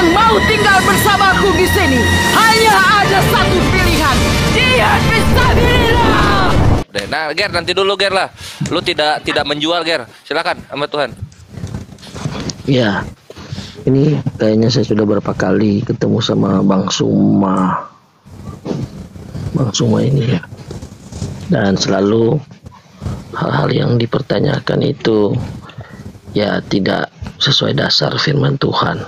yang mau tinggal bersamaku di sini, hanya ada satu pilihan. Dia fisabilillah. Nah, Ger, nanti dulu Ger lah. Lu tidak menjual, Ger. Silakan sama Tuhan. Ya, ini kayaknya saya sudah berapa kali ketemu sama Bang Suma. Bang Suma ini ya. Dan selalu hal-hal yang dipertanyakan itu ya tidak sesuai dasar firman Tuhan.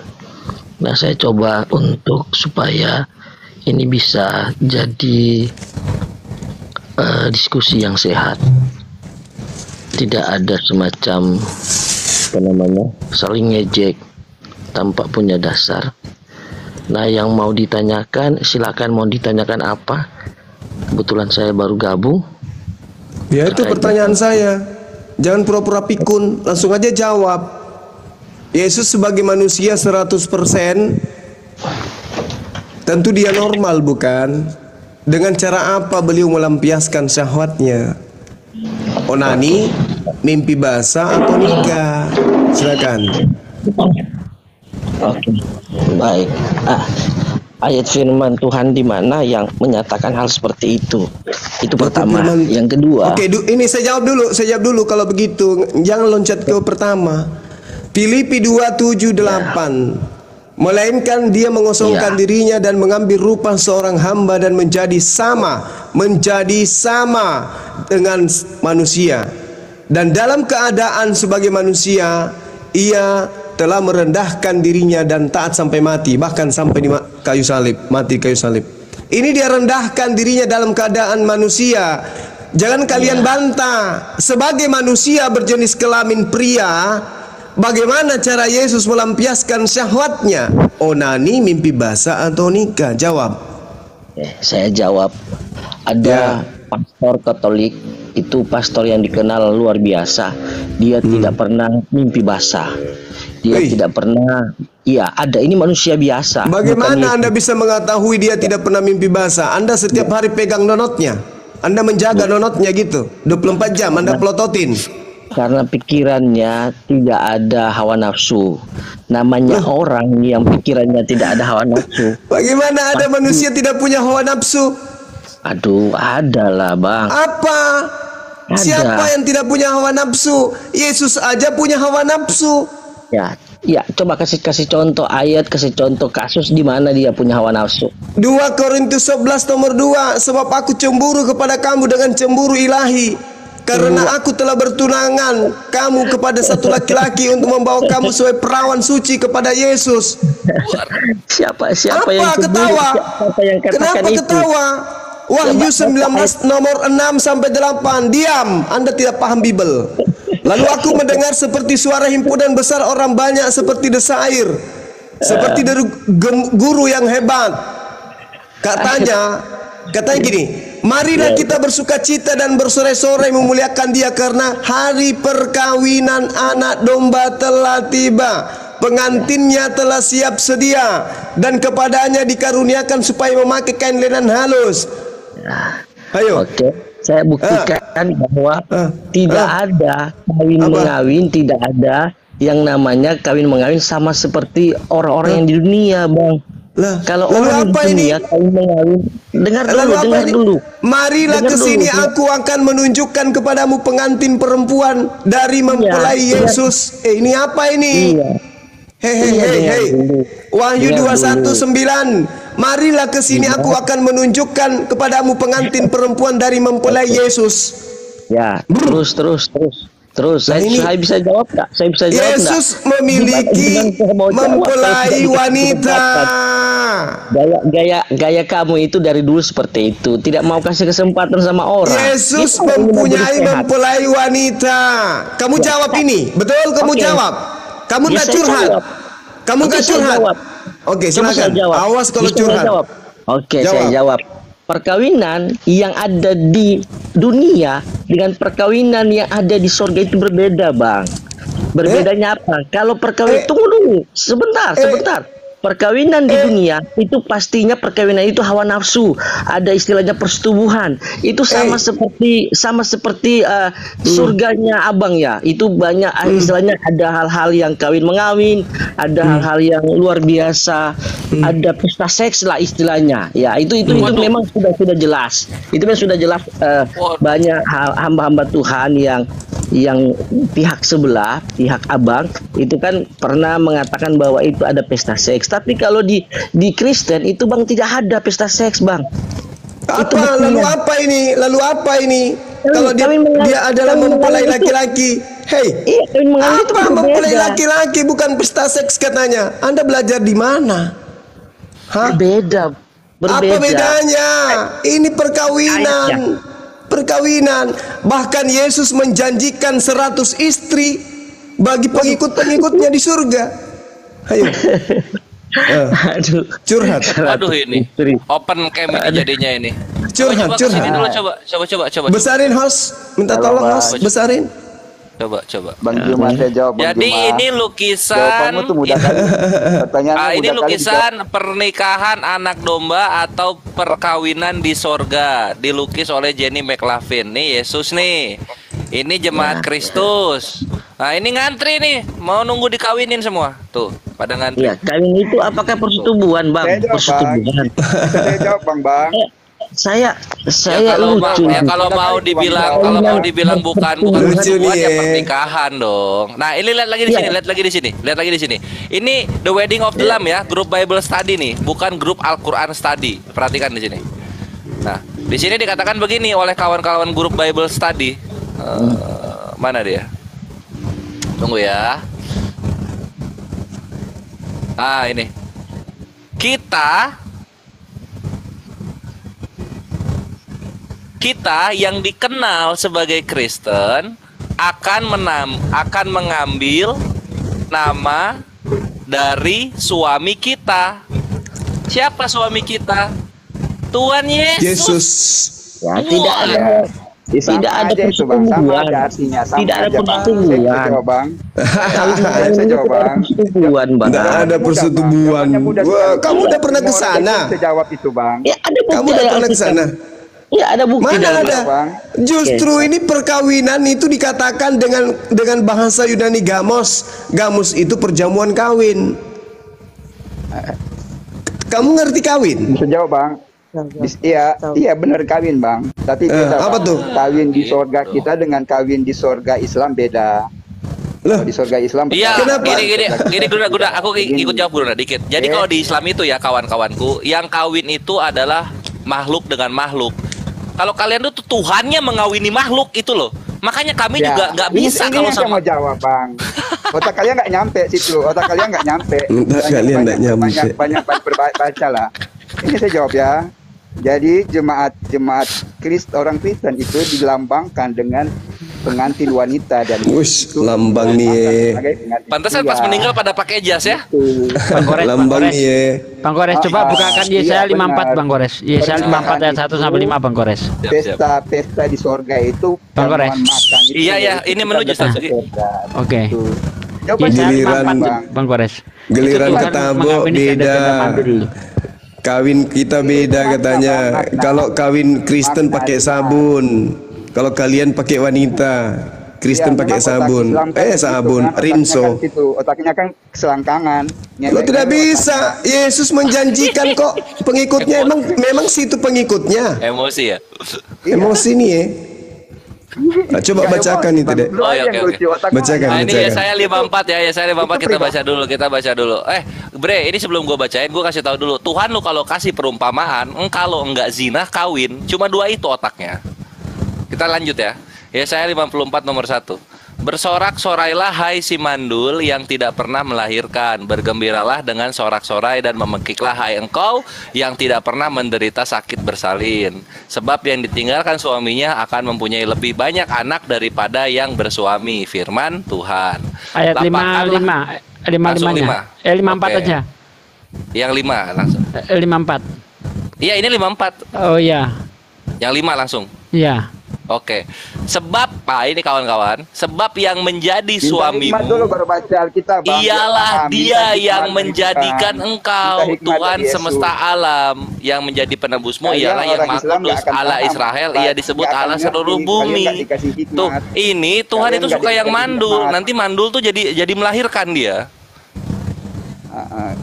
Nah, saya coba untuk supaya ini bisa jadi diskusi yang sehat. Tidak ada semacam saling ngejek tanpa punya dasar. Nah, yang mau ditanyakan silakan, mau ditanyakan apa? Kebetulan saya baru gabung. Ya, itu pertanyaan saya. Jangan pura-pura pikun, langsung aja jawab. Yesus sebagai manusia 100%, tentu dia normal bukan? Dengan cara apa beliau melampiaskan syahwatnya? Onani, mimpi basah atau nikah? Silakan. Oke, baik. Ayat firman Tuhan di mana yang menyatakan hal seperti itu? Itu pertama. Yang kedua. Oke, ini saya jawab dulu kalau begitu. Jangan loncat ke pertama. Filipi 2:7-8. Melainkan dia mengosongkan dirinya dan mengambil rupa seorang hamba dan menjadi sama dengan manusia. Dan dalam keadaan sebagai manusia, ia telah merendahkan dirinya dan taat sampai mati, bahkan sampai di kayu salib, mati kayu salib. Ini dia rendahkan dirinya dalam keadaan manusia. Jangan kalian bantah, sebagai manusia berjenis kelamin pria, bagaimana cara Yesus melampiaskan syahwatnya? Onani, mimpi basah atau nikah? Jawab. Saya jawab. Ada pastor Katolik, itu pastor yang dikenal luar biasa. Dia tidak pernah mimpi basah. Dia tidak pernah. Iya, ada. Ini manusia biasa. Bagaimana Anda bisa mengetahui dia tidak pernah mimpi basah? Anda setiap hari pegang nonotnya. Anda menjaga nonotnya gitu 24 jam Anda pelototin. Karena pikirannya tidak ada hawa nafsu. Namanya orang yang pikirannya tidak ada hawa nafsu. Bagaimana ada manusia tidak punya hawa nafsu? Aduh, ada lah Bang. Apa? Siapa yang tidak punya hawa nafsu? Yesus aja punya hawa nafsu. Ya, coba kasih contoh ayat, kasih contoh kasus di mana dia punya hawa nafsu. 2 Korintus 11 nomor 2. Sebab aku cemburu kepada kamu dengan cemburu ilahi, karena aku telah bertunangan kamu kepada satu laki-laki untuk membawa kamu sebagai perawan suci kepada Yesus. Siapa Apa yang ketawa? Kenapa itu? ketawa? Wahyu 19 nomor 6 sampai 8. Diam, Anda tidak paham Bible. Lalu aku mendengar seperti suara himpunan besar orang banyak, seperti desa air, seperti dari guru yang hebat. Katanya gini, marilah kita bersukacita dan bersorai-sorai memuliakan dia, karena hari perkawinan anak domba telah tiba. Pengantinnya telah siap sedia, dan kepadanya dikaruniakan supaya memakai kain lenan halus. Ayo. Oke, saya buktikan bahwa tidak ada kawin mengawin, tidak ada yang namanya kawin mengawin sama seperti orang-orang yang di dunia, Bang. Kalau orang di dunia kawin mengawin, dengar dulu. Marilah ke sini, aku akan menunjukkan kepadamu pengantin perempuan dari mempelai Yesus. Ini apa ini? Hei. Wahyu 21:9. Marilah ke sini, aku akan menunjukkan kepadamu pengantin perempuan dari mempelai Yesus. Ya, terus. Saya bisa jawab nggak? Yesus memiliki mempelai wanita. Gaya kamu itu dari dulu seperti itu. Tidak mau kasih kesempatan sama orang. Yesus mempunyai mempelai wanita. Kamu jawab ini, betul? Kamu jawab. Kamu nggak curhat. Kamu nggak curhat. Oke, silakan. Awas kalau curhat. Oke, saya jawab. Perkawinan yang ada di dunia dengan perkawinan yang ada di surga itu berbeda, Bang. Berbedanya apa? Kalau perkawinan, tunggu dulu, sebentar. perkawinan di dunia itu pastinya perkawinan itu hawa nafsu, ada istilahnya persetubuhan. Itu sama seperti surganya abang ya. Itu banyak istilahnya ada hal-hal yang kawin mengawin, ada hal-hal yang luar biasa, ada pesta seks lah istilahnya. Ya itu memang sudah jelas. Itu memang sudah jelas banyak hamba-hamba Tuhan yang pihak sebelah, pihak abang itu kan pernah mengatakan bahwa itu ada pesta seks. Tapi kalau di Kristen itu bang tidak ada pesta seks bang. Lalu apa ini? Kalau dia adalah mempelai laki-laki. Apa mempelai laki-laki bukan pesta seks katanya? Anda belajar di mana? Berbeda. Apa bedanya? Ini perkawinan. Bahkan Yesus menjanjikan 100 istri bagi pengikut-pengikutnya di surga. Ayo. Curhat. Aduh ini open cam ini jadinya ini. Curhat. Coba. Besarin host, minta tolong host, besarin. Coba. Bang Juma saya jawab. Jadi ini lukisan. Ini lukisan pernikahan anak domba atau perkawinan di sorga, dilukis oleh Jenny McLaughlin. Nih Yesus nih. Ini jemaat Kristus. Nah ini ngantri nih, mau nunggu dikawinin semua. Tuh, pada ngantri. Ya, kawin itu apakah persetubuhan, Bang? Persetubuhan. Saya jawab, Bang. Saya lucu. Kalau mau dibilang bukan persetubuhan ya pernikahan dong. Nah, ini lihat lagi di sini. Ini The Wedding of the Lamb ya, grup Bible Study nih, bukan grup Al-Qur'an Study. Perhatikan di sini. Nah, di sini dikatakan begini oleh kawan-kawan grup Bible Study. Mana dia? Tunggu ya. Ini. Kita yang dikenal sebagai Kristen akan mengambil nama dari suami kita. Siapa suami kita? Tuhan Yesus. Ya, tidak ada persetubuhan. Tidak ada persetubuan. Saya jawab, Bang. Tidak ada persetubuan. Kamu udah pernah ke sana? Saya jawab itu, Bang. Ya, ada bukti. Kamu udah pernah ke sana? Ya, ada bukti. Mana ada? Justru ini perkawinan itu dikatakan dengan bahasa Yunani gamos. Gamos itu perjamuan kawin. Kamu ngerti kawin? Bisa jawab, Bang. Iya benar kawin, Bang. Tapi apa tuh? Kawin di sorga kita dengan kawin di sorga Islam beda. Loh, di sorga Islam. Iya, kenapa? Gini Guna, aku ikut jawab Guna dikit. Jadi kalau di Islam itu ya kawan-kawanku, yang kawin itu adalah makhluk dengan makhluk. Kalau kalian tuh Tuhannya mengawini makhluk itu loh. Makanya kami juga nggak bisa ini kalau sama. Mau jawab, Bang. Otak kalian nggak nyampe situ. Otak kalian nggak nyampe. Banyak baca lah. Ini saya jawab ya. Jadi jemaat orang Kristen itu dilambangkan dengan pengantin wanita dan lambang nih. Pantesan pas meninggal pada pakai jas ya. Lambang nih. Bang Gores coba bukakan Yesaya 54 Bang Gores. Yesaya 54 ayat 1 sampai 5 Bang Gores. Pesta di sorga itu Bang Gores. Iya ini menuju strategi. Oke. Giliran Bang Gores. Giliran ketabo beda. Kawin kita beda katanya. Kalau kawin Kristen pakai sabun. Kalau kalian pakai wanita, Kristen pakai sabun. Sabun, rinso. Otaknya kan selangkangan. Lo tidak bisa. Yesus menjanjikan kok pengikutnya memang situ pengikutnya. Emosi ya. Emosi nih ya. Nah, coba bacakan itu deh. Oke. Bacakan. Ini saya 54 ya. Saya 54 kita baca dulu. Bre, ini sebelum gue bacain, gue kasih tahu dulu. Tuhan lu kalau kasih perumpamaan, kalau enggak zina kawin, cuma 2 itu otaknya. Kita lanjut ya. Yesaya 54 nomor 1. Bersorak-sorailah hai si mandul yang tidak pernah melahirkan. Bergembiralah dengan sorak-sorai dan memekiklah hai engkau yang tidak pernah menderita sakit bersalin. Sebab yang ditinggalkan suaminya akan mempunyai lebih banyak anak daripada yang bersuami. Firman Tuhan. Ayat 55-nya. 54 aja. Yang 5 langsung. 54. Iya ini 54. Oh iya. Yang 5 langsung. Iya. Oke. Sebab ini kawan-kawan, sebab yang menjadi Minta suamimu hikmat dulu baru baca Alkitab, Bang. ialah Minta dia hikmat yang dari menjadikan Tuhan. engkau Minta hikmat Tuhan dari Yesus. semesta alam. Yang menjadi penebusmu Kalian ialah yang orang Maha Islam Kudus, nggak akan Allah paham. Israel. Nggak- Ia disebut nggak akan Allah ngerti. seluruh Kalian bumi. nggak dikasih hikmat. Tuh, ini Tuhan Kalian itu nggak suka yang dikasih mandul. hikmat. Nanti mandul tuh jadi melahirkan dia.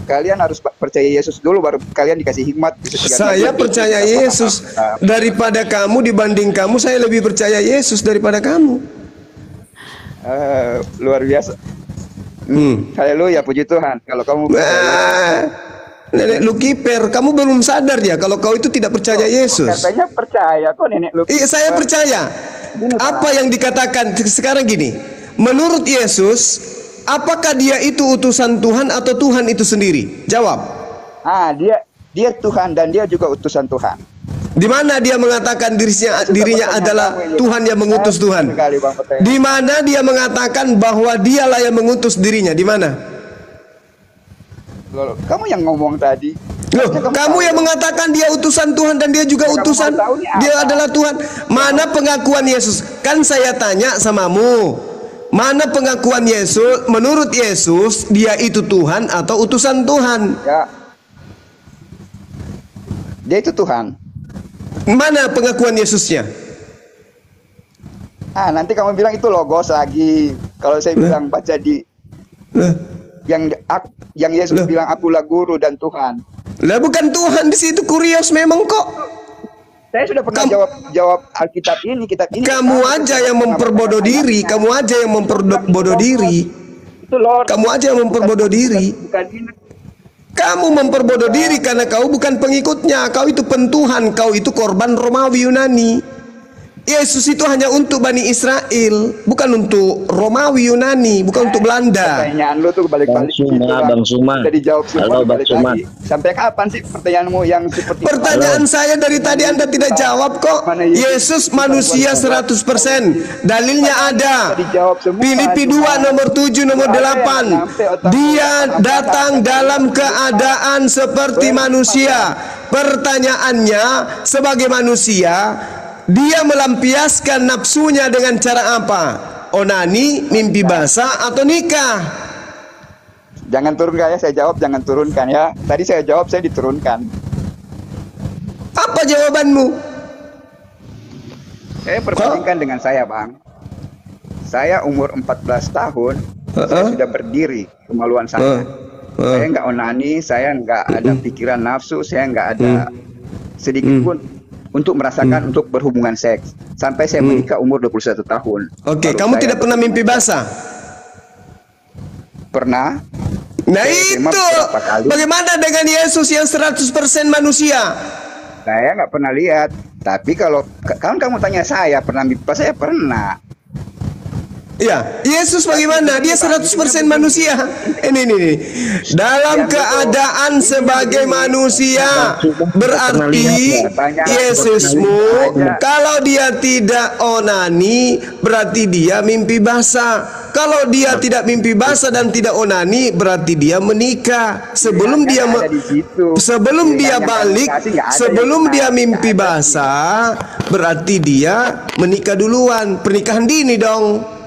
Kalian harus percaya Yesus dulu baru kalian dikasih hikmat. Saya percaya Yesus daripada kamu, dibanding kamu saya lebih percaya Yesus daripada kamu. Luar biasa. Haleluya, puji Tuhan. Kalau kamu Nenek Lukiper, kamu belum sadar ya kalau kau itu tidak percaya Yesus. katanya percaya kok nenek lu. Iya, saya percaya. Apa yang dikatakan sekarang gini, menurut Yesus, apakah dia itu utusan Tuhan atau Tuhan itu sendiri? Jawab. Dia Tuhan dan dia juga utusan Tuhan. Di mana dia mengatakan dirinya adalah Tuhan yang mengutus Tuhan? Di mana dia mengatakan bahwa dialah yang mengutus dirinya? Di mana? Loh, kamu yang ngomong tadi. Loh, kamu yang mengatakan dia utusan Tuhan dan dia juga utusan, dia adalah Tuhan. Mana pengakuan Yesus? Kan saya tanya samamu, mana pengakuan Yesus? Menurut Yesus, dia itu Tuhan atau utusan Tuhan? Ya. Dia itu Tuhan. Mana pengakuan Yesusnya? Nanti kamu bilang itu logos lagi. Kalau saya bilang baca di yang Yesus bilang akulah guru dan Tuhan. Lah bukan Tuhan di situ, kurios memang kok. Saya sudah pernah jawab Alkitab ini, kitab ini. Kamu aja yang memperbodoh diri, kamu aja yang memperbodoh diri. Itu Lord. Kamu aja yang memperbodoh diri. Bukan ini. Kamu memperbodoh diri karena kau bukan pengikutnya. Kau itu pentuhan, kau itu korban Romawi Yunani. Yesus itu hanya untuk Bani Israel, bukan untuk Romawi Yunani, bukan untuk Belanda. Pertanyaan lu tuh balik-balik. Bang Suma. Sudah dijawab semua. Halo, Bang balik Suma. lagi. Sampai kapan sih pertanyaanmu yang seperti Pertanyaan saya dari tadi Anda tidak jawab kok. Yesus manusia 100%. Dalilnya ada. Filipi 2 nomor 7 nomor 8. Dia datang dalam keadaan seperti manusia. Pertanyaannya, sebagai manusia, dia melampiaskan nafsunya dengan cara apa? Onani, mimpi basah, atau nikah? Jangan turunkan ya, saya jawab jangan turunkan ya. Tadi saya jawab, saya diturunkan. Apa jawabanmu? Saya perbandingkan dengan saya, Bang. Saya umur 14 tahun, saya sudah berdiri kemaluan saya. Saya nggak onani, saya nggak ada pikiran nafsu, saya nggak ada sedikit pun untuk merasakan untuk berhubungan seks. Sampai saya menikah umur 21 tahun. Oke, kamu tidak pernah mimpi basah? Pernah. Nah itu, bagaimana dengan Yesus yang 100% manusia? Saya nggak pernah lihat. Tapi kalau kamu tanya saya pernah mimpi basah, saya pernah. Ya, Yesus bagaimana? Dia 100% manusia. Ini. Dalam keadaan sebagai manusia, berarti Yesusmu kalau dia tidak onani, berarti dia mimpi basah. Kalau dia tidak mimpi basah dan tidak onani, berarti dia menikah. Sebelum dia balik, sebelum dia mimpi basah, berarti dia menikah duluan. Pernikahan dini dong.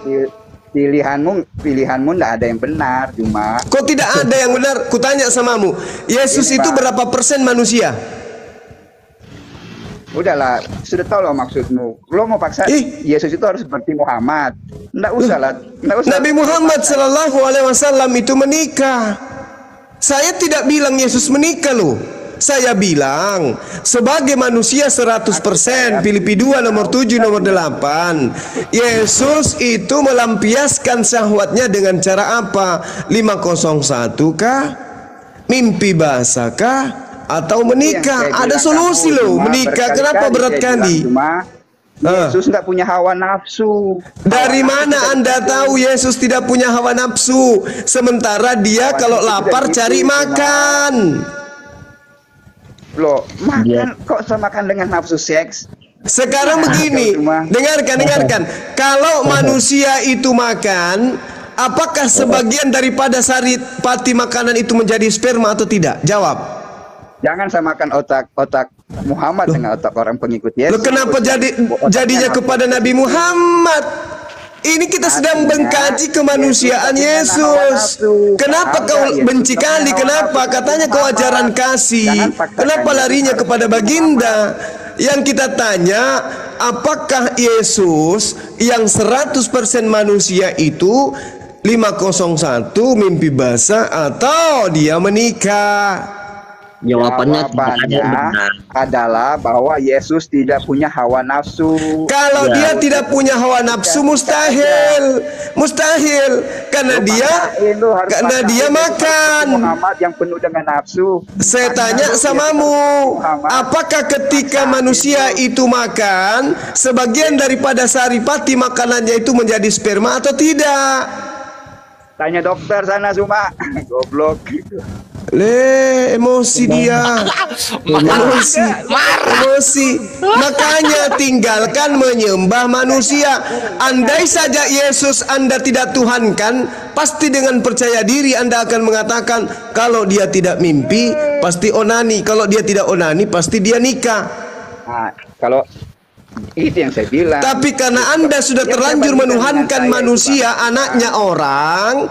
Pilihanmu tidak ada yang benar, cuma kok tidak ada yang benar? Kutanya samamu, Yesus itu berapa persen manusia? Udahlah, sudah tahu loh maksudmu. Lo mau paksa Yesus itu harus seperti Muhammad? Nggak usah lah. Nabi Muhammad Sallallahu Alaihi Wasallam itu menikah. Saya tidak bilang Yesus menikah loh. Saya bilang sebagai manusia 100%. Filipi 2 nomor 7 nomor 8. Yesus itu melampiaskan syahwatnya dengan cara apa? 501 kah? Mimpi basah kah? Atau menikah? Ada solusi loh. Menikah kenapa berat kali? Yesus nggak punya hawa nafsu. Dari mana Anda tahu Yesus tidak punya hawa nafsu? Sementara dia kalau lapar cari makan. Loh, makan kok samakan dengan nafsu seks? Sekarang begini, dengarkan. Kalau manusia itu makan, apakah sebagian daripada saripati makanan itu menjadi sperma atau tidak? Jawab. Jangan samakan otak Muhammad dengan otak orang pengikut Yesus. Kenapa jadinya kepada Nabi Muhammad? Ini kita sedang mengkaji kemanusiaan Yesus. Kenapa kau benci kali? Kenapa? Katanya kau ajaran kasih. Kenapa larinya kepada baginda? Yang kita tanya, apakah Yesus yang 100% manusia itu 501 mimpi basah atau dia menikah? Jawabannya adalah bahwa Yesus tidak punya hawa nafsu. Kalau dia tidak punya hawa nafsu, mustahil, karena dia makan. Muhammad yang penuh dengan nafsu. Saya tanya samamu, apakah ketika manusia itu makan, sebagian daripada saripati makanannya itu menjadi sperma atau tidak? Tanya dokter sana Zuma. Goblok. Emosi dia. Emosi. Makanya tinggalkan menyembah manusia. Andai saja Yesus Anda tidak tuhankan, pasti dengan percaya diri Anda akan mengatakan, kalau dia tidak mimpi, pasti onani. Kalau dia tidak onani, pasti dia nikah. Nah, kalau itu yang saya bilang. Tapi karena Anda sudah terlanjur menuhankan manusia, anaknya orang,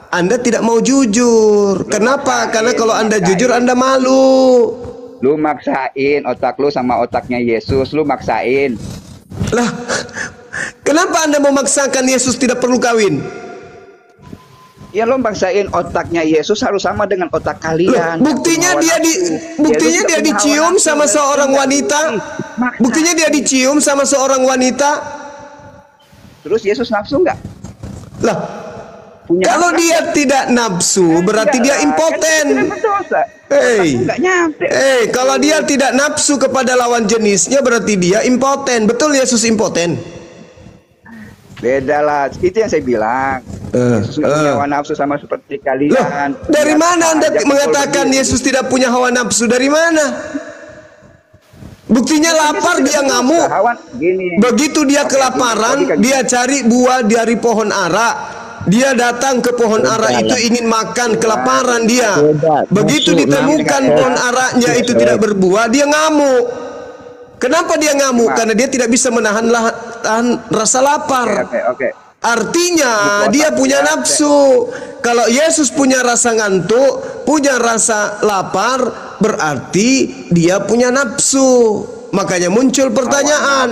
Anda tidak mau jujur. Kenapa? Karena kalau Anda jujur, Anda malu. Lu maksain otak lu sama otaknya Yesus, lu maksain. Lah, kenapa Anda memaksakan Yesus tidak perlu kawin? Ya lu maksain otaknya Yesus harus sama dengan otak kalian. Buktinya dia dicium sama seorang wanita. Buktinya dia dicium sama seorang wanita. Terus Yesus nafsu nggak? Lah, kalau dia tidak nafsu, berarti dia impoten. Kalau dia tidak nafsu kepada lawan jenisnya, berarti dia impoten. Betul Yesus impoten? Beda lah, itu yang saya bilang. Yesus nggak punya hawa nafsu sama seperti kalian. Dari mana Anda mengatakan Yesus tidak punya hawa nafsu? Dari mana? Buktinya lapar dia ngamuk. Begitu dia kelaparan, dia cari buah dari pohon ara. Dia datang ke pohon ara itu ingin makan, kelaparan dia. Begitu ditemukan pohon aranya itu tidak berbuah, dia ngamuk. Kenapa dia ngamuk? Karena dia tidak bisa menahan rasa lapar. Artinya dia punya nafsu. Kalau Yesus punya rasa ngantuk, punya rasa lapar, berarti dia punya nafsu. Makanya muncul pertanyaan.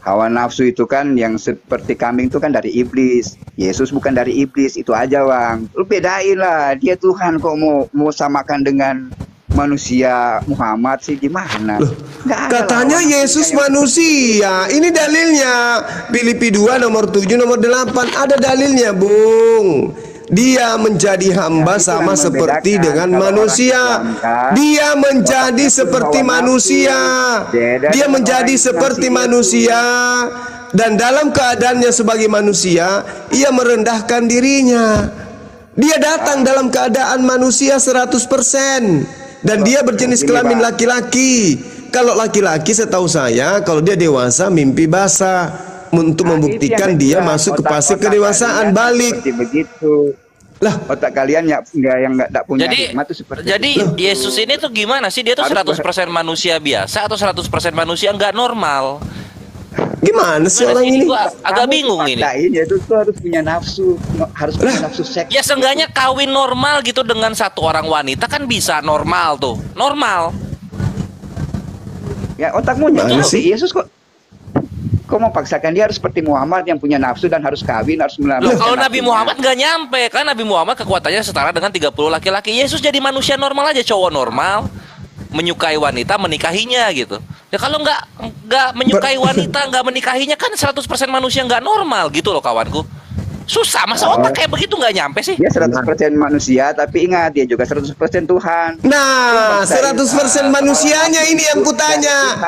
Hawa nafsu itu kan yang seperti kambing itu kan dari iblis. Yesus bukan dari iblis, itu aja Bang. Lu bedain lah, dia Tuhan kok mau samakan dengan manusia Muhammad sih gimana? Katanya Yesus manusia. Ini dalilnya. Filipi 2 nomor 7 nomor 8 ada dalilnya, Bung. Dia menjadi hamba sama seperti dengan manusia. Dia menjadi seperti manusia. Dia menjadi seperti manusia. Dan dalam keadaannya sebagai manusia, ia merendahkan dirinya. Dia datang dalam keadaan manusia 100%. Dan dia berjenis kelamin laki-laki. Kalau laki-laki setahu saya, kalau dia dewasa mimpi basah. Untuk membuktikan dia masuk ke fase kedewasaan balik. Begitu. Lah, otak kalian yang nggak punya hikmat itu seperti jadi itu. Yesus ini tuh gimana sih? Dia tuh 100% manusia biasa atau 100% manusia nggak normal? Gimana sih orang ini? Gua agak bingung ini. Itu tuh harus punya nafsu, harus punya nafsu seks. Ya seenggaknya kawin normal gitu dengan satu orang wanita kan bisa normal tuh, normal. Ya otakmu nyatu sih Yesus kok mau paksakan dia harus seperti Muhammad yang punya nafsu dan harus kawin, harus melamar. Kalau Nabi Muhammad nggak nyampe, kan Nabi Muhammad kekuatannya setara dengan 30 laki-laki. Yesus jadi manusia normal aja, cowok normal, menyukai wanita, menikahinya gitu. Ya kalau nggak menyukai wanita, nggak menikahinya kan 100% manusia nggak normal gitu loh kawanku. Susah, masa otak kayak begitu nggak nyampe sih? Dia 100% manusia, tapi ingat dia juga 100% Tuhan. Nah, 100% manusianya ini yang kutanya.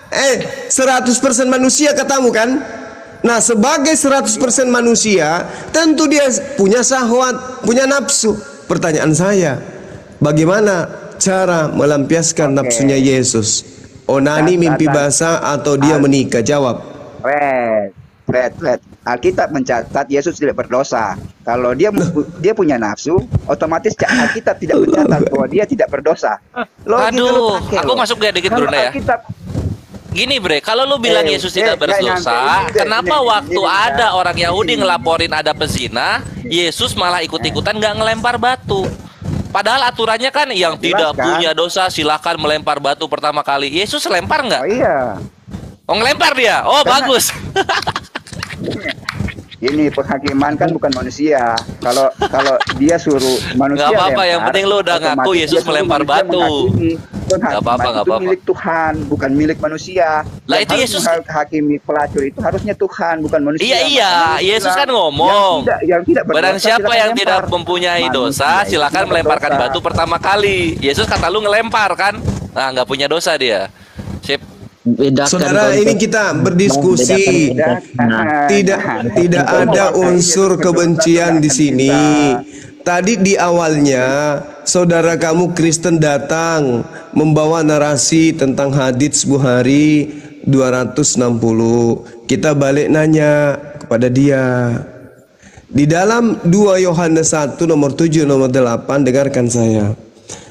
100% manusia katamu kan? Nah, sebagai 100% manusia, tentu dia punya syahwat, punya nafsu. Pertanyaan saya, bagaimana cara melampiaskan nafsunya Yesus? Onani, mimpi basah, atau dia menikah? Jawab. Fred. Alkitab mencatat Yesus tidak berdosa. Kalau dia punya nafsu, otomatis Alkitab tidak mencatat bahwa dia tidak berdosa. Aduh, aku masuk gak dikit Bruna ya. Gini Bre, kalau lu bilang Yesus tidak berdosa, kenapa waktu ada orang Yahudi ngelaporin ada pezina, Yesus malah ikut-ikutan nggak ngelempar batu? Padahal aturannya kan yang tidak punya dosa silahkan melempar batu pertama kali. Yesus lempar nggak? Oh iya. Oh ngelempar dia. Oh bagus. Ini penghakiman kan bukan manusia. Kalau dia suruh manusia, nggak apa-apa. Yang penting lu udah ngaku Yesus melempar batu. Nggak apa-apa. Itu milik Tuhan, bukan milik manusia. Lah yang itu Yesus hakimi pelacur itu harusnya Tuhan, bukan manusia. Iya. Yesus kan ngomong. Yang tidak berdosa, barang siapa yang lempar. tidak mempunyai dosa, silakan melemparkan batu pertama kali. Yesus kata lu ngelempar kan? Nah nggak punya dosa dia. Sip. Saudara, ini kita berdiskusi. Tidak ada unsur kebencian di sini. Tadi di awalnya saudara kamu Kristen datang membawa narasi tentang hadits Bukhari 260. Kita balik nanya kepada dia. Di dalam 2 Yohanes 1 nomor 7 nomor 8, dengarkan saya.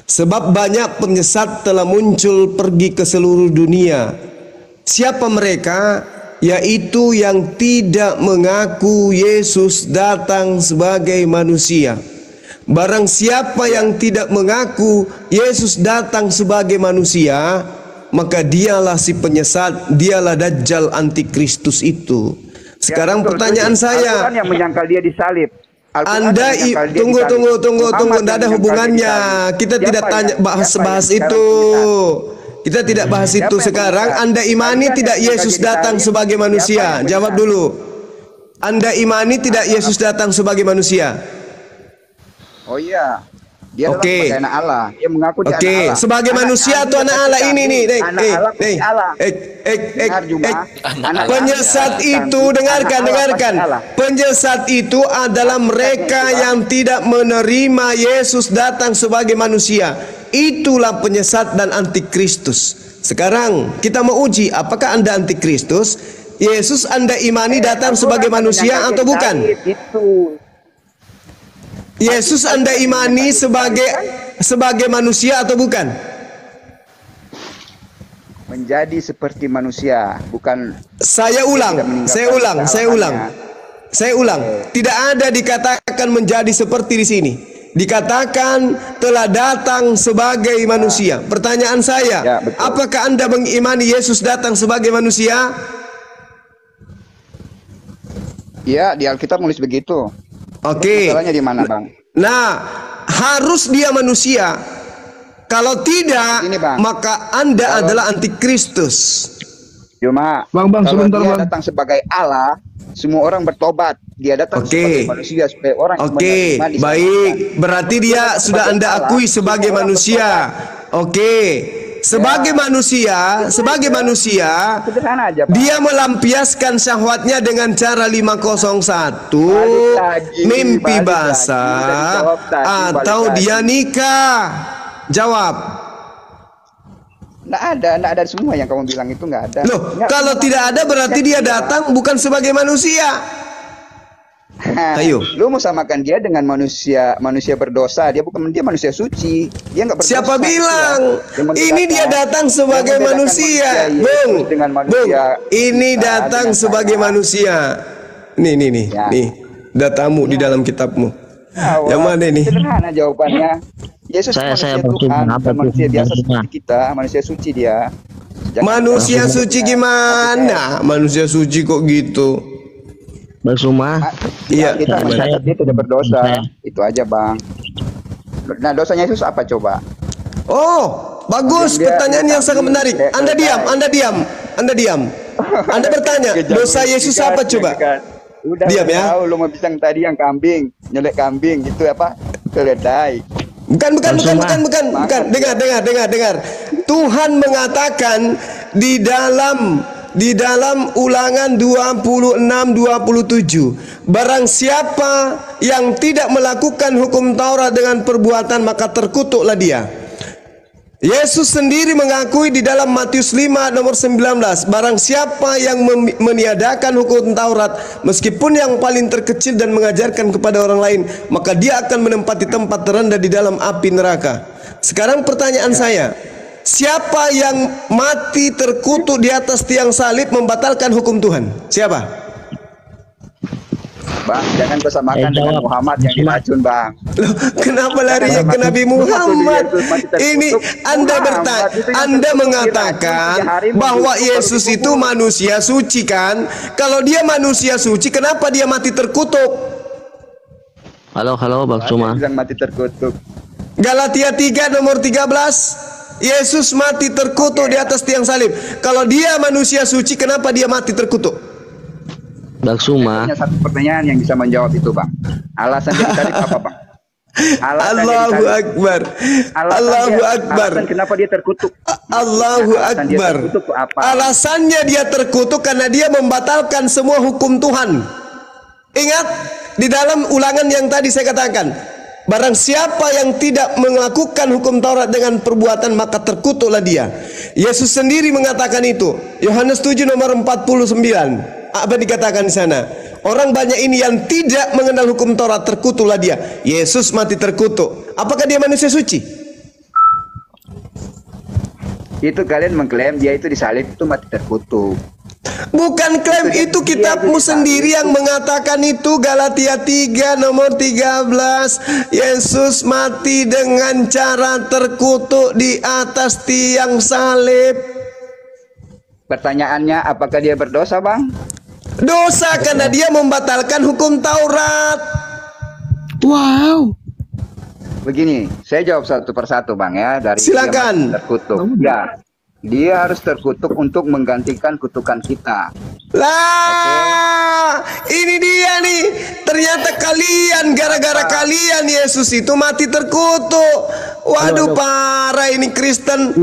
Sebab banyak penyesat telah muncul pergi ke seluruh dunia. Siapa mereka? Yaitu yang tidak mengaku Yesus datang sebagai manusia. Barang siapa yang tidak mengaku Yesus datang sebagai manusia, maka dialah si penyesat, dialah Dajjal antikristus itu. Sekarang pertanyaan saya, Al-Quran yang menyangkal dia disalib. Anda tunggu, tidak ada hubungannya. Kita tidak tanya bahas itu. Kita tidak bahas itu sekarang. Anda imani tidak Yesus datang sebagai manusia? Jawab dulu. Anda imani tidak Yesus datang sebagai manusia? Oh iya. Dia sebagai anak Allah. Dia mengaku dia anak Allah. Sebagai manusia atau anak Allah ini nih. Penyesat itu dengarkan. Penyesat itu adalah mereka yang tidak menerima Yesus datang sebagai manusia. Itulah penyesat dan antikristus. Sekarang kita mau uji apakah Anda antikristus? Yesus Anda imani datang sebagai manusia atau bukan? Yesus Anda imani sebagai manusia atau bukan? Menjadi seperti manusia, bukan. Saya ulang. Tidak ada dikatakan menjadi seperti di sini. Dikatakan telah datang sebagai manusia. Pertanyaan saya, apakah Anda mengimani Yesus datang sebagai manusia? Ya, di Alkitab nulis begitu. Oke. Masalahnya di mana, Bang? Nah, harus dia manusia. Kalau tidak, maka Anda adalah antikristus. Cuma, kalau dia datang sebagai Allah, semua orang bertobat. Dia datang sebagai manusia supaya orang baik. Berarti dia sudah Anda akui sebagai manusia. Sebagai manusia, dia melampiaskan syahwatnya dengan cara 501, mimpi basah, atau dia nikah. Jawab. Nggak ada semua yang kamu bilang itu nggak ada. Loh, kalau tidak ada berarti dia datang bukan sebagai manusia. Ayo, lu mau samakan dia dengan manusia berdosa? Dia manusia suci. Dia nggak berdosa. Siapa bilang? Ini dia datang sebagai manusia, Bung. Ini datang sebagai manusia. Nih, datamu di dalam kitabmu. Yang mana ini? Sederhana jawabannya. Yesus manusia Tuhan, manusia biasa seperti kita, manusia suci dia. Manusia suci gimana? Manusia suci kok gitu? Iya, dia tidak berdosa. Itu aja, Bang. Nah, dosanya Yesus apa coba? Oh, bagus. Pertanyaan yang sangat menarik. Anda diam. Anda bertanya, dosa Yesus apa coba? Udah diam ya. Tahu lu mau pisang tadi yang kambing, nyelek kambing gitu apa? Keledai. Bukan. Dengar. Tuhan mengatakan di dalam Ulangan 26:27, barang siapa yang tidak melakukan hukum Taurat dengan perbuatan maka terkutuklah dia. Yesus sendiri mengakui di dalam Matius 5 nomor 19, barang siapa yang meniadakan hukum Taurat meskipun yang paling terkecil dan mengajarkan kepada orang lain, maka dia akan menempati tempat terendah di dalam api neraka. Sekarang pertanyaan saya, siapa yang mati terkutuk di atas tiang salib membatalkan hukum Tuhan? Siapa? Bang, jangan kau samakan dengan Muhammad yang diracun, Bang. Loh, kenapa larinya ke Nabi Muhammad? Ini Anda mengatakan bahwa Yesus itu manusia suci kan? Kalau dia manusia suci, kenapa dia mati terkutuk? Halo Bang Suma. Yang mati terkutuk. Galatia 3 nomor 13, Yesus mati terkutuk di atas tiang salib. Kalau dia manusia suci, kenapa dia mati terkutuk? Bang Suma. Hanya satu pertanyaan yang bisa menjawab itu, Bang. Alasan jadi salib apa, Bang? Allahu Akbar. Allahu Akbar. Alasan kenapa dia terkutuk? Allahu Akbar. Alasannya dia terkutuk karena dia membatalkan semua hukum Tuhan. Ingat di dalam Ulangan yang tadi saya katakan, barang siapa yang tidak melakukan hukum Taurat dengan perbuatan maka terkutuklah dia. Yesus sendiri mengatakan itu. Yohanes 7 nomor 49. Apa dikatakan di sana? Orang banyak ini yang tidak mengenal hukum Taurat, terkutuklah dia. Yesus mati terkutuk. Apakah dia manusia suci? Itu kalian mengklaim dia itu disalib itu mati terkutuk. Bukan klaim itu, kitabmu sendiri yang mengatakan itu. Galatia 3 nomor 13, Yesus mati dengan cara terkutuk di atas tiang salib. Pertanyaannya, apakah dia berdosa, Bang? Dosa karena dia membatalkan hukum Taurat. Wow. Begini, saya jawab satu persatu, Bang, ya. Dari silakan. Terkutuk. Ya, dia harus terkutuk untuk menggantikan kutukan kita. Lah, ini dia nih. Ternyata kalian, gara-gara kalian Yesus itu mati terkutuk. Waduh, parah ini Kristen.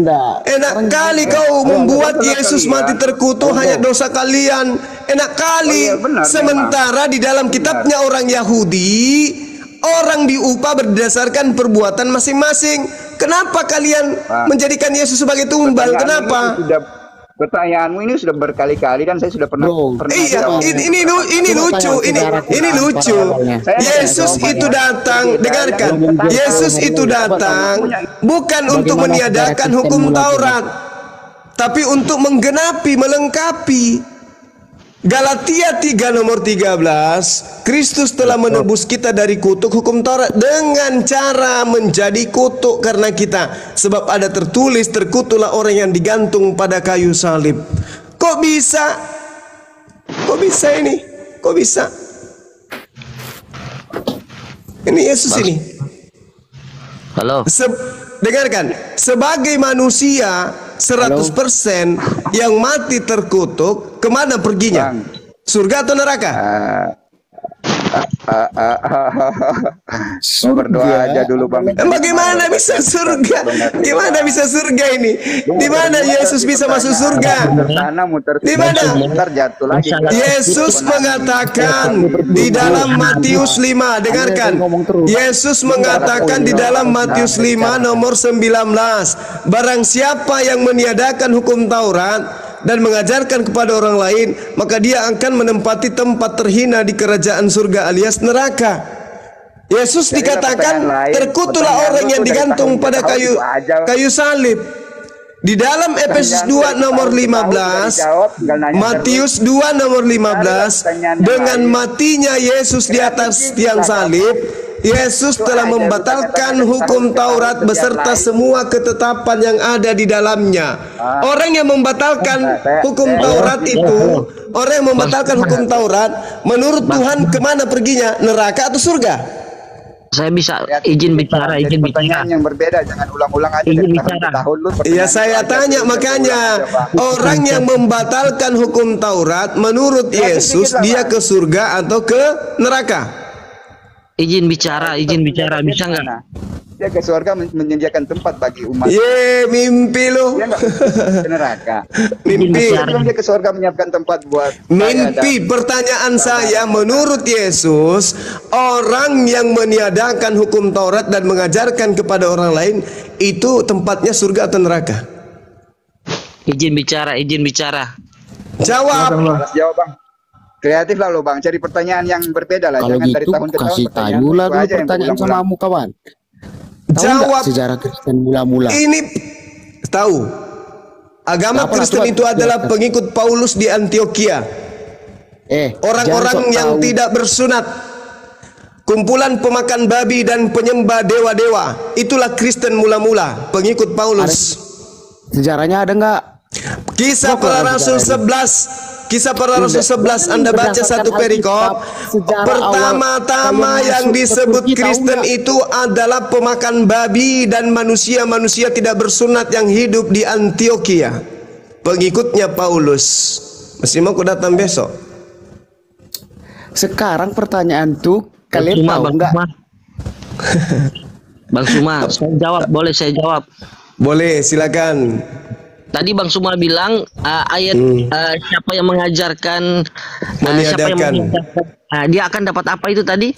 Enak kali kau membuat Yesus mati terkutuk hanya dosa kalian. Enak kali. Sementara di dalam kitabnya orang Yahudi, orang diupah berdasarkan perbuatan masing-masing. Kenapa kalian menjadikan Yesus sebagai tumbal? Kenapa? Pertanyaanmu ini sudah berkali-kali dan saya sudah pernah. Iya, ini lucu, ini lucu. Yesus itu datang, dengarkan. Yesus itu datang bukan untuk meniadakan hukum Taurat, tapi untuk menggenapi, melengkapi. Galatia 3 nomor 13, Kristus telah menebus kita dari kutuk hukum Taurat dengan cara menjadi kutuk karena kita. Sebab ada tertulis, terkutuklah orang yang digantung pada kayu salib. Kok bisa? Kok bisa ini? Kok bisa? Ini Yesus ini. Halo. Dengarkan, sebagai manusia 100% yang mati terkutuk, kemana perginya? Surga atau neraka? Berdoa aja dulu, Bang. Bagaimana bisa surga? Gimana bisa surga ini? Di mana Yesus bisa masuk surga? Di mana? Yesus mengatakan di dalam Matius 5, dengarkan. Yesus mengatakan di dalam Matius 5 nomor 19, barang siapa yang meniadakan hukum Taurat dan mengajarkan kepada orang lain, maka dia akan menempati tempat terhina di kerajaan surga alias neraka. Yesus dikatakan terkutuklah orang yang digantung pada kayu salib. Di dalam Efesus 2 nomor 15, Matius 2 nomor 15, dengan matinya Yesus di atas tiang salib, Yesus telah membatalkan hukum Taurat beserta semua ketetapan yang ada di dalamnya. Orang yang membatalkan hukum Taurat itu, orang yang membatalkan hukum Taurat, menurut Tuhan kemana perginya? Neraka atau surga? Saya bisa izin bicara, izin bicara. Yang berbeda, jangan ulang-ulang aja. Izin bicara. Iya, saya tanya makanya. Orang yang membatalkan hukum Taurat, menurut Yesus, dia ke surga atau ke neraka? Izin bicara, bisa nggak? Dia ke surga menyediakan tempat bagi umat. Ye, mimpi lu. Dia nggak ke neraka. Mimpi. Sebelum dia ke surga menyiapkan tempat buat Mimpi. Pertanyaan saya, menurut Yesus, orang yang meniadakan hukum Taurat dan mengajarkan kepada orang lain itu tempatnya surga atau neraka? Izin bicara, izin bicara. Jawab. Alas jawab bang. Kreatif lah lo bang. Cari pertanyaan yang berbeda lah. Kalau Jangan dari gitu tahun ke tahun. kasih tahu lah dulu pertanyaan sama kamu kawan. Tahu Jawab. nggak sejarah Kristen mula-mula? Ini tahu. Agama Kristen itu adalah pengikut Paulus di Antioquia. Orang-orang yang tidak bersunat, kumpulan pemakan babi dan penyembah dewa-dewa. Itulah Kristen mula-mula, pengikut Paulus. Sejarahnya ada nggak? Kisah Para Rasul 11. Kisah Para Rasul 11, Anda baca satu perikop. Pertama-tama yang disebut Kristen itu adalah pemakan babi dan manusia-manusia tidak bersunat yang hidup di Antioquia. Pengikutnya Paulus. Masih mau aku datang besok? Sekarang pertanyaan tuh, kalian tahu nggak? Bang Suma, saya jawab, boleh saya jawab? Boleh, silakan. Tadi Bang Suma bilang ayat siapa yang mengajarkan siapa yang mengajarkan dia akan dapat apa itu tadi?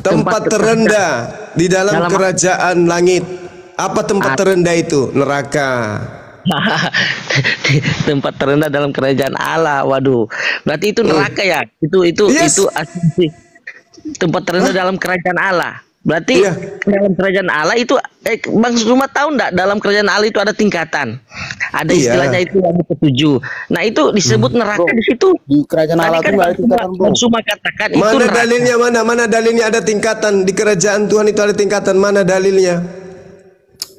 Tempat terendah di dalam kerajaan langit. Apa tempat terendah itu? Neraka. Tempat terendah dalam kerajaan Allah. Waduh. Berarti itu neraka ya? Itu asumsi. Tempat terendah dalam kerajaan Allah. Berarti dalam kerajaan Allah itu Bang Suma tahu enggak, dalam kerajaan Allah itu ada tingkatan. Ada istilahnya itu yang ketujuh. Nah, itu disebut neraka di situ. Di kerajaan Allah itu ada tingkatan, Bang Suma katakan itu mana neraka. dalilnya? Mana dalilnya ada tingkatan? Di kerajaan Tuhan itu ada tingkatan. Mana dalilnya?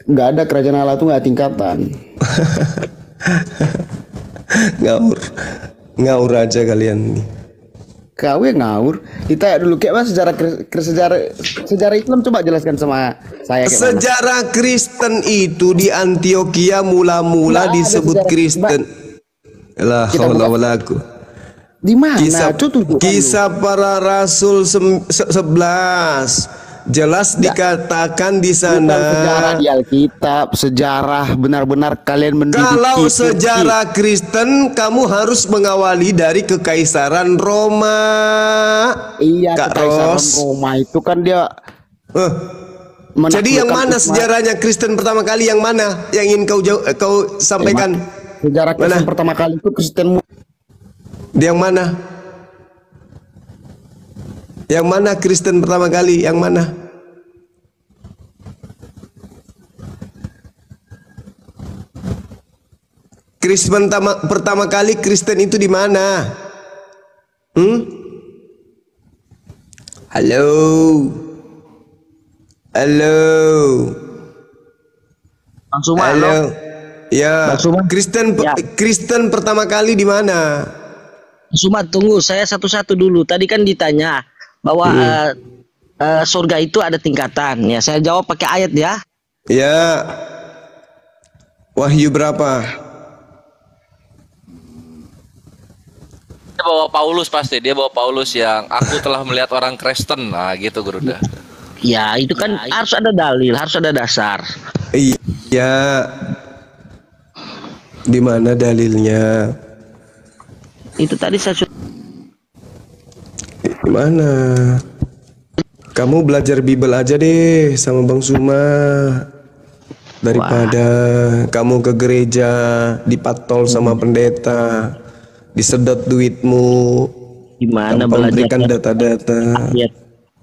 Nggak ada, kerajaan Allah itu nggak tingkatan. Ngaur aja kalian nih. Kau yang ngawur. Ditanya dulu kayak mas sejarah Islam, coba jelaskan sama saya. Sejarah Kristen itu di Antioquia mula-mula disebut Kristen. Lah haula wala quwwata. Di mana? Kisah Para Rasul 11 jelas dikatakan di sana. Sejarah di Alkitab, sejarah benar-benar kalian mendidik. Kalau sejarah Kristen, kamu harus mengawali dari Kekaisaran Roma. Iya, Kekaisaran Roma itu kan dia. Jadi yang mana sejarahnya Kristen pertama kali? Yang mana yang ingin kau sampaikan? Sejarah Kristen pertama kali itu Kristen. Yang mana? Yang mana Kristen pertama kali? Yang mana? Kristen pertama kali Kristen itu di mana? Halo. Bang Suma, halo. Ya. Kristen pertama kali di mana? Suma, tunggu, saya satu-satu dulu. Tadi kan ditanya bahwa surga itu ada tingkatan. Ya, saya jawab pakai ayat ya. Ya. Wahyu berapa? Dia bawa Paulus pasti. Dia bawa Paulus yang aku telah melihat orang Kristen. Nah, gitu Guruda. Ya, itu kan harus ada dalil, harus ada dasar. Iya. Di mana dalilnya? Itu tadi saya Mana? Kamu belajar Bible aja deh sama Bang Suma. Daripada kamu ke gereja dipatol sama pendeta, disedot duitmu. Gimana belajar data-data?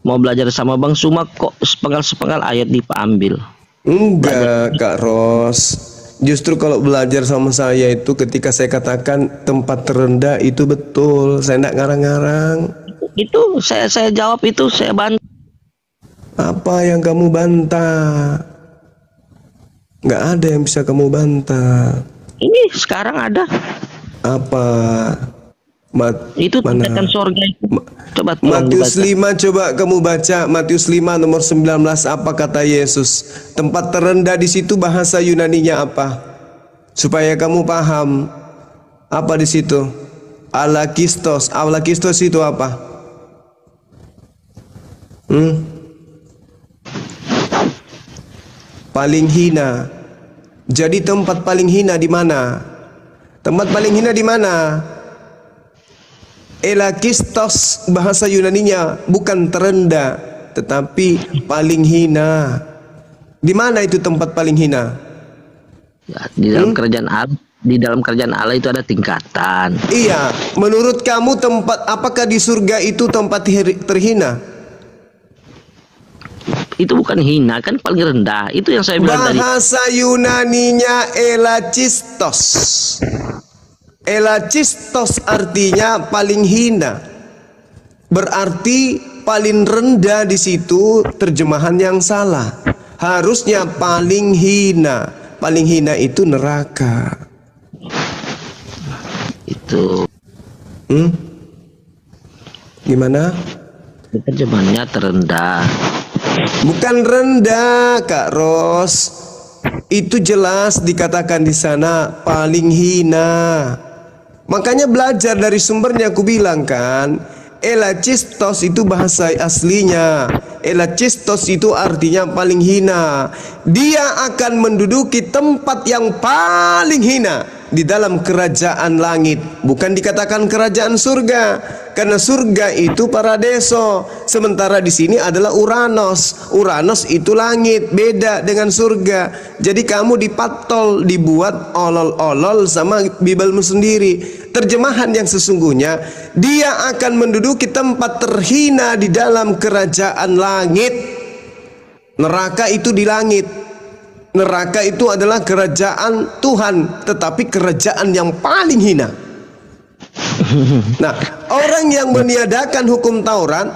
Mau belajar sama Bang Suma kok sepenggal-sepenggal ayat diambil. Enggak, Kak Ros. Justru kalau belajar sama saya itu ketika saya katakan tempat terendah itu betul. Saya enggak ngarang-ngarang. Itu saya jawab, itu saya bantah. Apa yang kamu bantah? Nggak ada yang bisa kamu bantah. Ini sekarang ada. Apa? Itu tingkatan surga itu. Coba Matius 5, coba kamu baca Matius 5 nomor 19, apa kata Yesus? Tempat terendah di situ bahasa Yunaninya apa? Supaya kamu paham. Apa di situ? Alakistos. Alakistos itu apa? paling hina. Jadi tempat paling hina di mana? Tempat paling hina di mana? Elakistos bahasa Yunaninya, bukan terendah tetapi paling hina. Di mana itu tempat paling hina? Ya, di dalam kerajaan Allah. Di dalam kerajaan Allah itu ada tingkatan. Iya, menurut kamu tempat apakah di surga itu tempat terhina? Itu bukan hina, kan paling rendah. Itu yang saya bilang tadi. Bahasa Yunaninya elachistos. Elachistos artinya paling hina. Berarti paling rendah di situ, terjemahan yang salah. Harusnya paling hina. Paling hina itu neraka. Itu gimana? Terjemahannya terendah. Bukan rendah, Kak Ros. Itu jelas dikatakan di sana paling hina. Makanya belajar dari sumbernya, aku bilang kan, elachistos itu bahasa aslinya. Elachistos itu artinya paling hina. Dia akan menduduki tempat yang paling hina di dalam kerajaan langit. Bukan dikatakan kerajaan surga, karena surga itu paradiso. Sementara di sini adalah Uranos. Uranos itu langit, beda dengan surga. Jadi kamu dipatol, dibuat olol-olol sama Bibelmu sendiri. Terjemahan yang sesungguhnya, dia akan menduduki tempat terhina di dalam kerajaan langit. Neraka itu di langit. Neraka itu adalah kerajaan Tuhan, tetapi kerajaan yang paling hina. Nah, orang yang meniadakan hukum Taurat,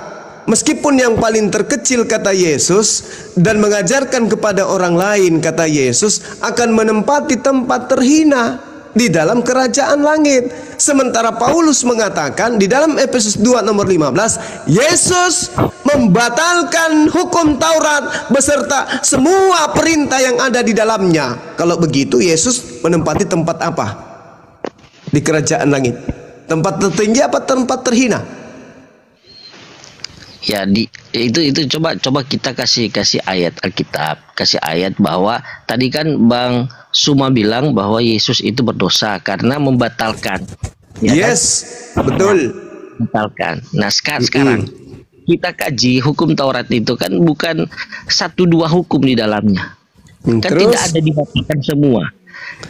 meskipun yang paling terkecil kata Yesus, dan mengajarkan kepada orang lain kata Yesus, akan menempati tempat terhina di dalam kerajaan langit. Sementara Paulus mengatakan di dalam Efesus 2 nomor 15, Yesus membatalkan hukum Taurat beserta semua perintah yang ada di dalamnya. Kalau begitu Yesus menempati tempat apa di kerajaan langit? Tempat tertinggi apa tempat terhina? Ya, itu coba kita kasih ayat Alkitab, kasih ayat bahwa tadi kan Bang Suma bilang bahwa Yesus itu berdosa karena membatalkan. Ya yes, kan? Betul. Membatalkan. Nah, sekarang kita kaji hukum Taurat itu kan bukan 1-2 hukum di dalamnya. Kan terus? Tidak ada dibatalkan semua.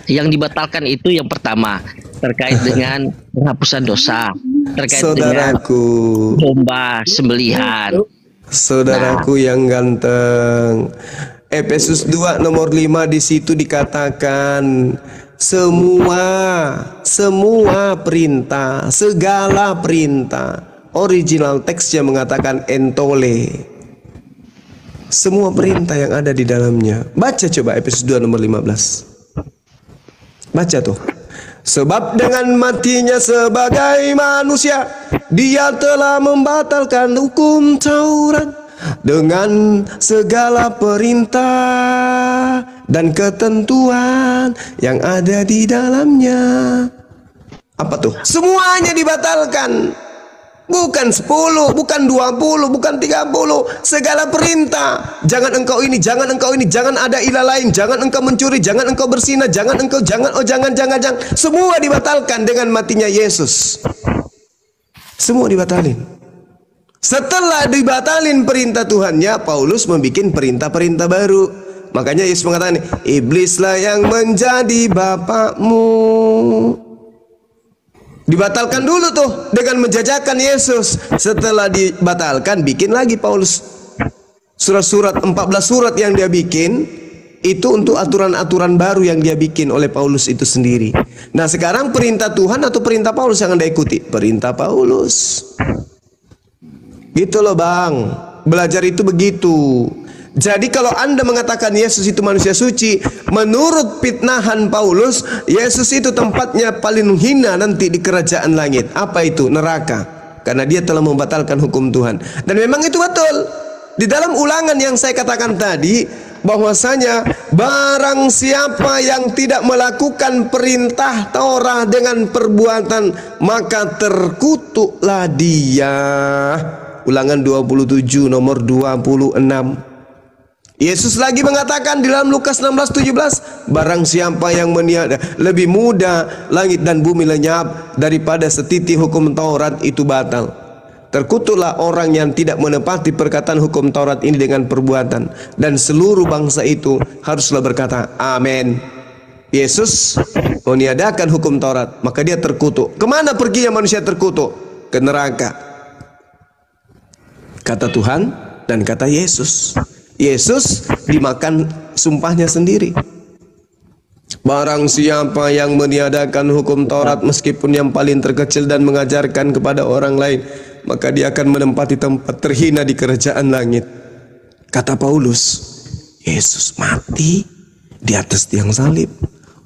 Yang dibatalkan itu yang pertama terkait dengan penghapusan dosa, terkait Saudaraku, dengan domba sembelihan. Saudaraku yang ganteng, Efesus 2 nomor 5 di situ dikatakan semua perintah, segala perintah. Original teksnya mengatakan entole. Semua perintah yang ada di dalamnya. Baca coba Efesus 2 nomor 15. Baca tuh. Sebab dengan matinya sebagai manusia, dia telah membatalkan hukum Taurat dengan segala perintah dan ketentuan yang ada di dalamnya. Apa tuh? Semuanya dibatalkan. Bukan 10, bukan 20, bukan 30. Segala perintah. Jangan engkau ini, jangan engkau ini, jangan ada ilah lain, jangan engkau mencuri, jangan engkau berzina, jangan. Semua dibatalkan dengan matinya Yesus. Semua dibatalin. Setelah dibatalin perintah Tuhannya, Paulus membuat perintah-perintah baru. Makanya Yesus mengatakan, iblislah yang menjadi bapakmu. Dibatalkan dulu tuh dengan menjajakan Yesus. Setelah dibatalkan, bikin lagi Paulus surat-surat, 14 surat yang dia bikin. Itu untuk aturan-aturan baru yang dia bikin oleh Paulus itu sendiri. Nah, sekarang perintah Tuhan atau perintah Paulus yang Anda ikuti? Perintah Paulus. Gitu loh Bang, belajar itu begitu. Jadi kalau Anda mengatakan Yesus itu manusia suci, menurut fitnahan Paulus, Yesus itu tempatnya paling hina nanti di kerajaan langit. Apa itu? Neraka. Karena dia telah membatalkan hukum Tuhan. Dan memang itu betul. Di dalam ulangan yang saya katakan tadi, bahwasanya barang siapa yang tidak melakukan perintah Taurat dengan perbuatan, maka terkutuklah dia. Ulangan 27 nomor 26. Yesus lagi mengatakan di dalam Lukas 16:17, barang siapa yang meniada lebih mudah langit dan bumi lenyap daripada setiti hukum Taurat itu batal. Terkutuklah orang yang tidak menepati perkataan hukum Taurat ini dengan perbuatan, dan seluruh bangsa itu haruslah berkata amin. Yesus meniadakan hukum Taurat, maka dia terkutuk. Kemana perginya manusia terkutuk? Ke neraka. Kata Tuhan dan kata Yesus. Yesus dimakan sumpahnya sendiri. Barang siapa yang meniadakan hukum Taurat meskipun yang paling terkecil dan mengajarkan kepada orang lain, maka dia akan menempati tempat terhina di kerajaan langit. Kata Paulus, Yesus mati di atas tiang salib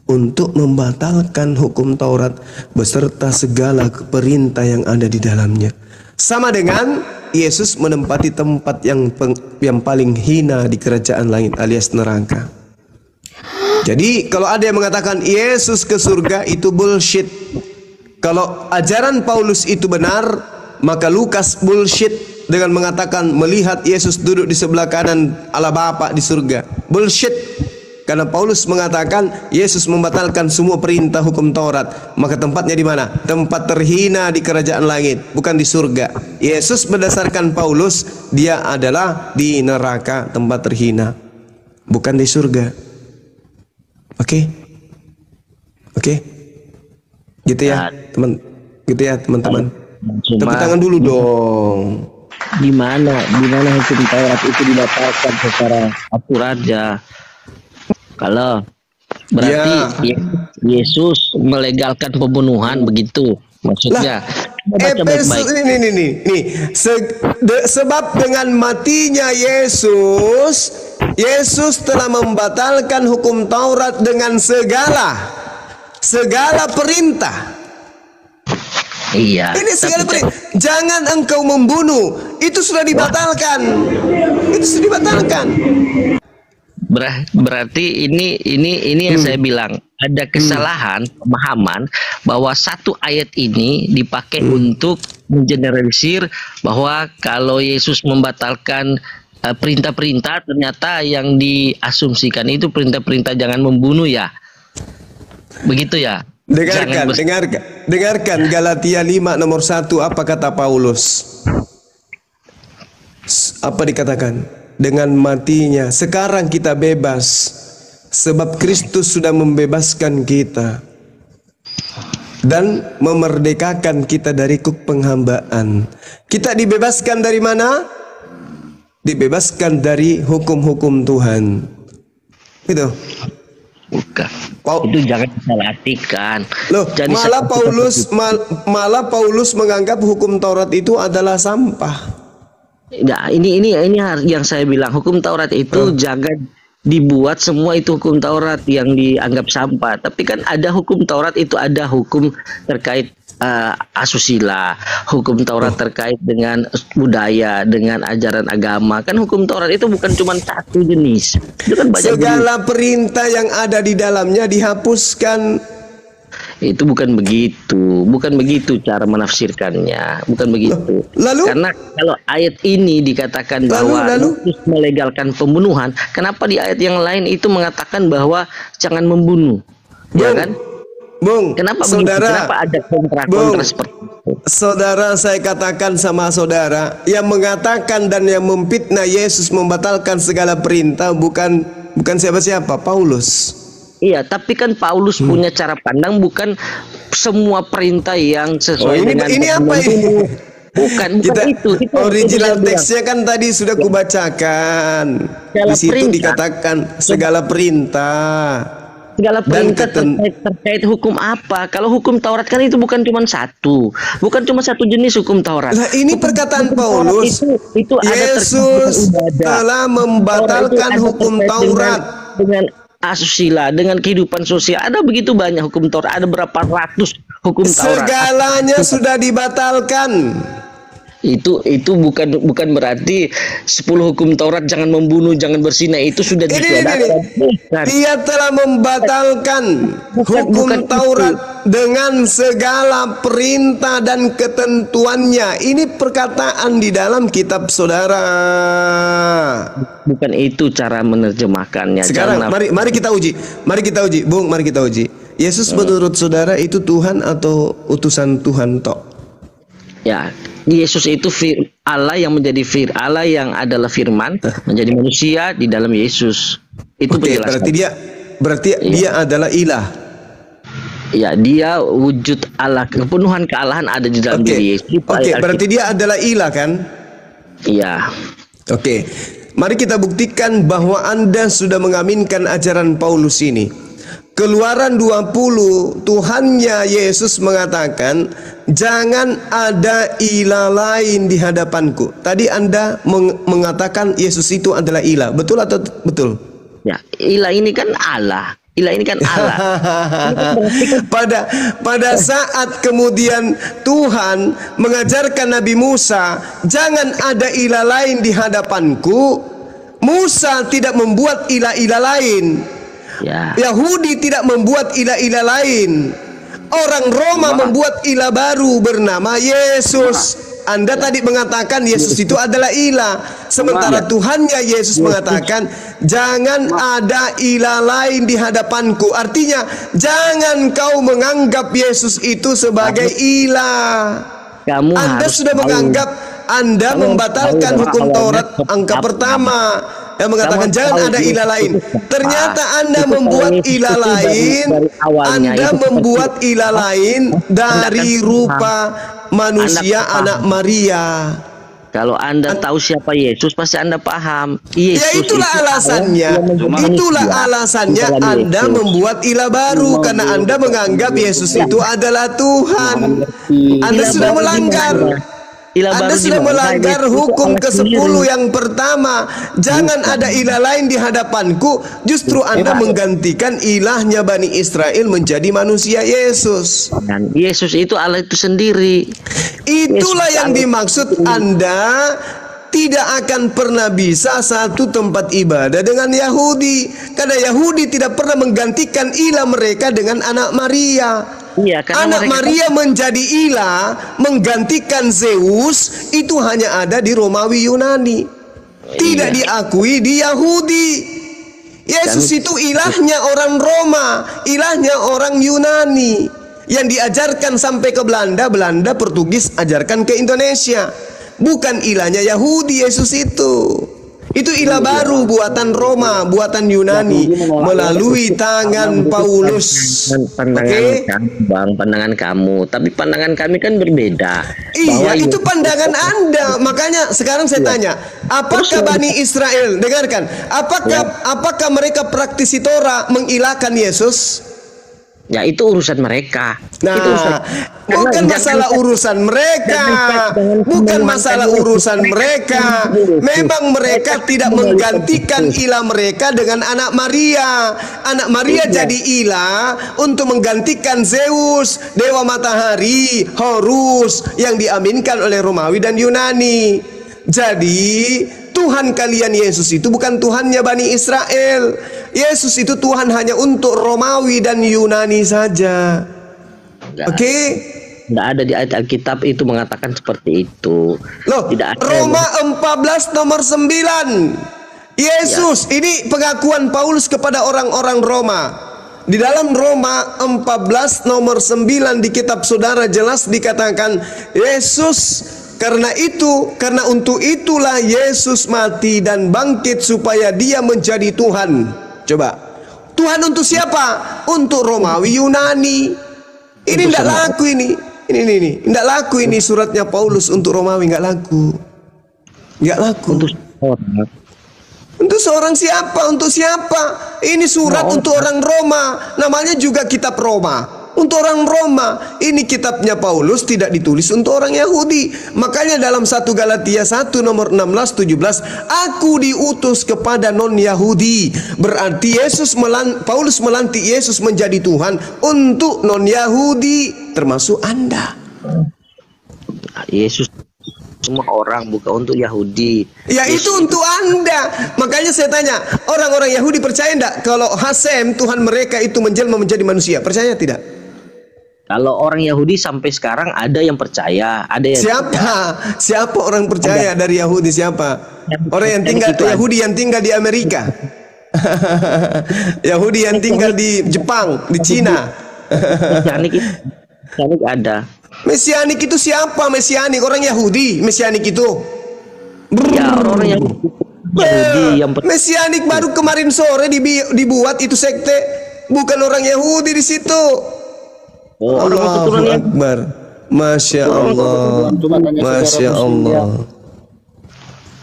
untuk membatalkan hukum Taurat beserta segala perintah yang ada di dalamnya. Sama dengan Yesus menempati tempat yang paling hina di kerajaan langit alias neraka. Jadi kalau ada yang mengatakan Yesus ke surga, itu bullshit. Kalau ajaran Paulus itu benar, maka Lukas bullshit dengan mengatakan melihat Yesus duduk di sebelah kanan Allah Bapa di surga. Bullshit. Karena Paulus mengatakan Yesus membatalkan semua perintah hukum Taurat, maka tempatnya di mana? Tempat terhina di kerajaan langit, bukan di surga. Yesus berdasarkan Paulus, dia adalah di neraka, tempat terhina, bukan di surga. Oke? Gitu ya, gitu ya teman-teman. Tepuk tangan dulu dong. Di mana hukum Taurat itu dibatalkan secara aturan ya? Kalau berarti Yesus melegalkan pembunuhan, begitu maksudnya. Efesus ini sebab dengan matinya Yesus telah membatalkan hukum Taurat dengan segala perintah. Iya. Ini segala perintah. Jangan engkau membunuh. Itu sudah dibatalkan. Berarti ini yang saya bilang, ada kesalahan pemahaman bahwa satu ayat ini dipakai untuk mengeneralisir bahwa kalau Yesus membatalkan perintah-perintah, ternyata yang diasumsikan itu perintah-perintah jangan membunuh ya. Begitu ya. Dengarkan Galatia 5 nomor 1, apa kata Paulus? Apa dikatakan? Dengan matinya sekarang kita bebas, sebab Kristus sudah membebaskan kita dan memerdekakan kita dari kuk penghambaan. Kita dibebaskan dari mana? Dibebaskan dari hukum-hukum Tuhan. Itu. Bukan. Itu jangan disalahartikan. Loh, malah Paulus menganggap hukum Taurat itu adalah sampah. Nah, ini yang saya bilang, hukum Taurat itu jangan dibuat semua itu hukum Taurat yang dianggap sampah. Tapi kan ada hukum Taurat itu ada hukum terkait asusila, hukum Taurat terkait dengan budaya, dengan ajaran agama. Kan hukum Taurat itu bukan cuma satu jenis. Itu kan banyak segala jenis. Perintah yang ada di dalamnya dihapuskan. Itu bukan begitu cara menafsirkannya, bukan begitu. Karena kalau ayat ini dikatakan bahwa Yesus melegalkan pembunuhan, kenapa di ayat yang lain itu mengatakan bahwa jangan membunuh? Ya kan? Bung, kenapa saudara, begitu? Kenapa ada kontra seperti itu? Saudara, saya katakan sama saudara, yang mengatakan dan yang memfitnah Yesus membatalkan segala perintah bukan siapa-siapa, Paulus. Iya, tapi kan Paulus punya cara pandang, bukan semua perintah yang sesuai dengan ini apa ini? Bukan itu original teksnya kan tadi sudah kubacakan. Di situ dikatakan segala perintah. Segala perintah terkait hukum apa? Kalau hukum Taurat kan itu bukan cuma satu jenis hukum Taurat. Nah, ini perkataan Paulus. Itu Yesus telah membatalkan hukum Taurat dengan asusila, dengan kehidupan sosial. Ada begitu banyak hukum Taurat, ada berapa ratus hukum Taurat. Segalanya sudah dibatalkan. Itu bukan berarti 10 hukum Taurat, jangan membunuh, jangan berzina, itu sudah ditiadakan. Dia telah membatalkan hukum Taurat dengan segala perintah dan ketentuannya. Ini perkataan di dalam kitab saudara. Bukan itu cara menerjemahkannya. Sekarang mari kita uji. Mari kita uji, Bung, mari kita uji. Yesus menurut saudara itu Tuhan atau utusan Tuhan tok? Ya, Yesus itu Allah yang menjadi Allah yang adalah firman menjadi manusia di dalam Yesus. Itu penjelasan. Berarti dia adalah ilah. Ya, dia wujud Allah, kepenuhan kealahan ada di dalam diri Yesus. Berarti dia adalah ilah kan? Iya. Mari kita buktikan bahwa Anda sudah mengaminkan ajaran Paulus ini. Keluaran 20, Tuhannya Yesus mengatakan, jangan ada ilah lain di hadapanku. Tadi Anda mengatakan Yesus itu adalah ilah. Betul atau betul? Ya, ilah ini kan Allah. Ilah ini kan Allah. Pada saat kemudian Tuhan mengajarkan Nabi Musa, jangan ada ilah lain di hadapanku, Musa tidak membuat ilah-ilah lain. Ya. Yahudi tidak membuat ilah-ilah lain. Orang Roma membuat ilah baru bernama Yesus. Anda tadi mengatakan Yesus itu adalah ilah, sementara Tuhannya Yesus mengatakan jangan ada ilah lain di hadapanku. Artinya jangan kau menganggap Yesus itu sebagai ilah. Anda sudah menganggap, Anda membatalkan hukum Taurat angka pertama yang mengatakan jangan ada ilah lain. Ternyata Anda membuat ilah lain. Anda membuat ilah lain dari rupa manusia anak Maria. Kalau Anda tahu siapa Yesus, pasti Anda paham. Ya itulah alasannya. Itulah alasannya Anda membuat ilah baru, karena Anda menganggap Yesus itu adalah Tuhan. Anda sudah melanggar. Anda sudah melanggar hukum ke-10 yang pertama. Jangan ada ilah lain di hadapanku. Justru Anda menggantikan ilahnya Bani Israel menjadi manusia Yesus. Dan Yesus itu Allah itu sendiri. Itulah yang dimaksud. Anda tidak akan pernah bisa satu tempat ibadah dengan Yahudi, karena Yahudi tidak pernah menggantikan ilah mereka dengan anak Maria. Iya, anak Maria menjadi ilah, menggantikan Zeus, itu hanya ada di Romawi Yunani, tidak diakui di Yahudi. Yesus itu ilahnya orang Roma, ilahnya orang Yunani, yang diajarkan sampai ke Belanda, Portugis ajarkan ke Indonesia. Bukan ilahnya Yahudi Yesus itu. Itu ilah baru buatan Roma, buatan Yunani melalui tangan Paulus. Pandangan kamu, tapi pandangan kami kan berbeda. Iya, itu pandangan Anda. Makanya sekarang saya tanya, apakah Bani Israel, dengarkan, apakah mereka praktisi Torah mengilahkan Yesus? Ya, itu urusan mereka. Nah, bukan masalah urusan mereka. Bukan masalah urusan mereka. Memang mereka tidak menggantikan ilah mereka dengan anak Maria. Anak Maria jadi ilah untuk menggantikan Zeus, dewa matahari, Horus, yang diaminkan oleh Romawi dan Yunani. Jadi Tuhan kalian Yesus itu bukan Tuhannya Bani Israel. Yesus itu Tuhan hanya untuk Romawi dan Yunani saja. Oke? Tidak ada di ayat Alkitab itu mengatakan seperti itu. Loh, Roma 14 nomor 9. Yesus, ini pengakuan Paulus kepada orang-orang Roma. Di dalam Roma 14 nomor 9 di kitab saudara jelas dikatakan Yesus, karena untuk itulah Yesus mati dan bangkit supaya dia menjadi Tuhan. Coba, Tuhan untuk siapa? Untuk Romawi Yunani. Ini tidak laku ini. Ini tidak laku ini suratnya Paulus untuk Romawi, nggak laku. Nggak laku. Untuk seorang siapa? Untuk siapa? Ini surat untuk orang Roma. Namanya juga kitab Roma. Untuk orang Roma. Ini kitabnya Paulus tidak ditulis untuk orang Yahudi. Makanya dalam 1 Galatia 1 nomor 16-17, aku diutus kepada non-Yahudi. Berarti Paulus melantik Yesus menjadi Tuhan untuk non-Yahudi, termasuk Anda. Yesus semua orang, bukan untuk Yahudi. Ya itu untuk Anda. Makanya saya tanya, orang-orang Yahudi percaya enggak kalau Hasem Tuhan mereka itu menjelma menjadi manusia? Percaya tidak? Kalau orang Yahudi sampai sekarang ada yang percaya, ada yang Siapa orang percaya dari Yahudi siapa? Orang yang tinggal Yahudi yang tinggal di Amerika. Yahudi yang tinggal di Jepang, di Cina. Mesianik ada. Mesianik itu siapa? Mesianik orang Yahudi. Mesianik itu. Ya, orang Yahudi yang Mesianik baru kemarin sore dibuat itu sekte, bukan orang Yahudi di situ. Allahu Akbar. Masya Allah. Masya Allah.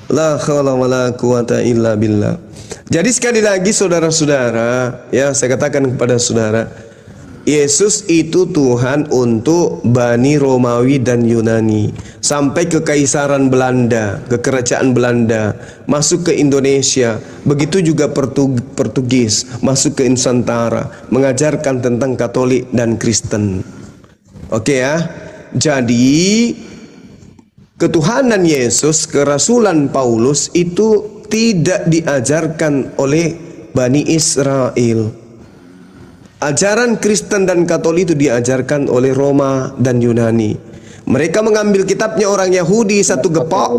La haula wala quwata illa billah. Jadi sekali lagi saudara-saudara, ya saya katakan kepada saudara, Yesus itu Tuhan untuk Bani Romawi dan Yunani, sampai ke Kekaisaran Belanda, ke Kerajaan Belanda, masuk ke Indonesia, begitu juga Portugis, masuk ke Nusantara, mengajarkan tentang Katolik dan Kristen. Oke ya. Jadi ketuhanan Yesus, kerasulan Paulus itu tidak diajarkan oleh Bani Israel. Ajaran Kristen dan Katolik itu diajarkan oleh Roma dan Yunani. Mereka mengambil kitabnya orang Yahudi, satu gepok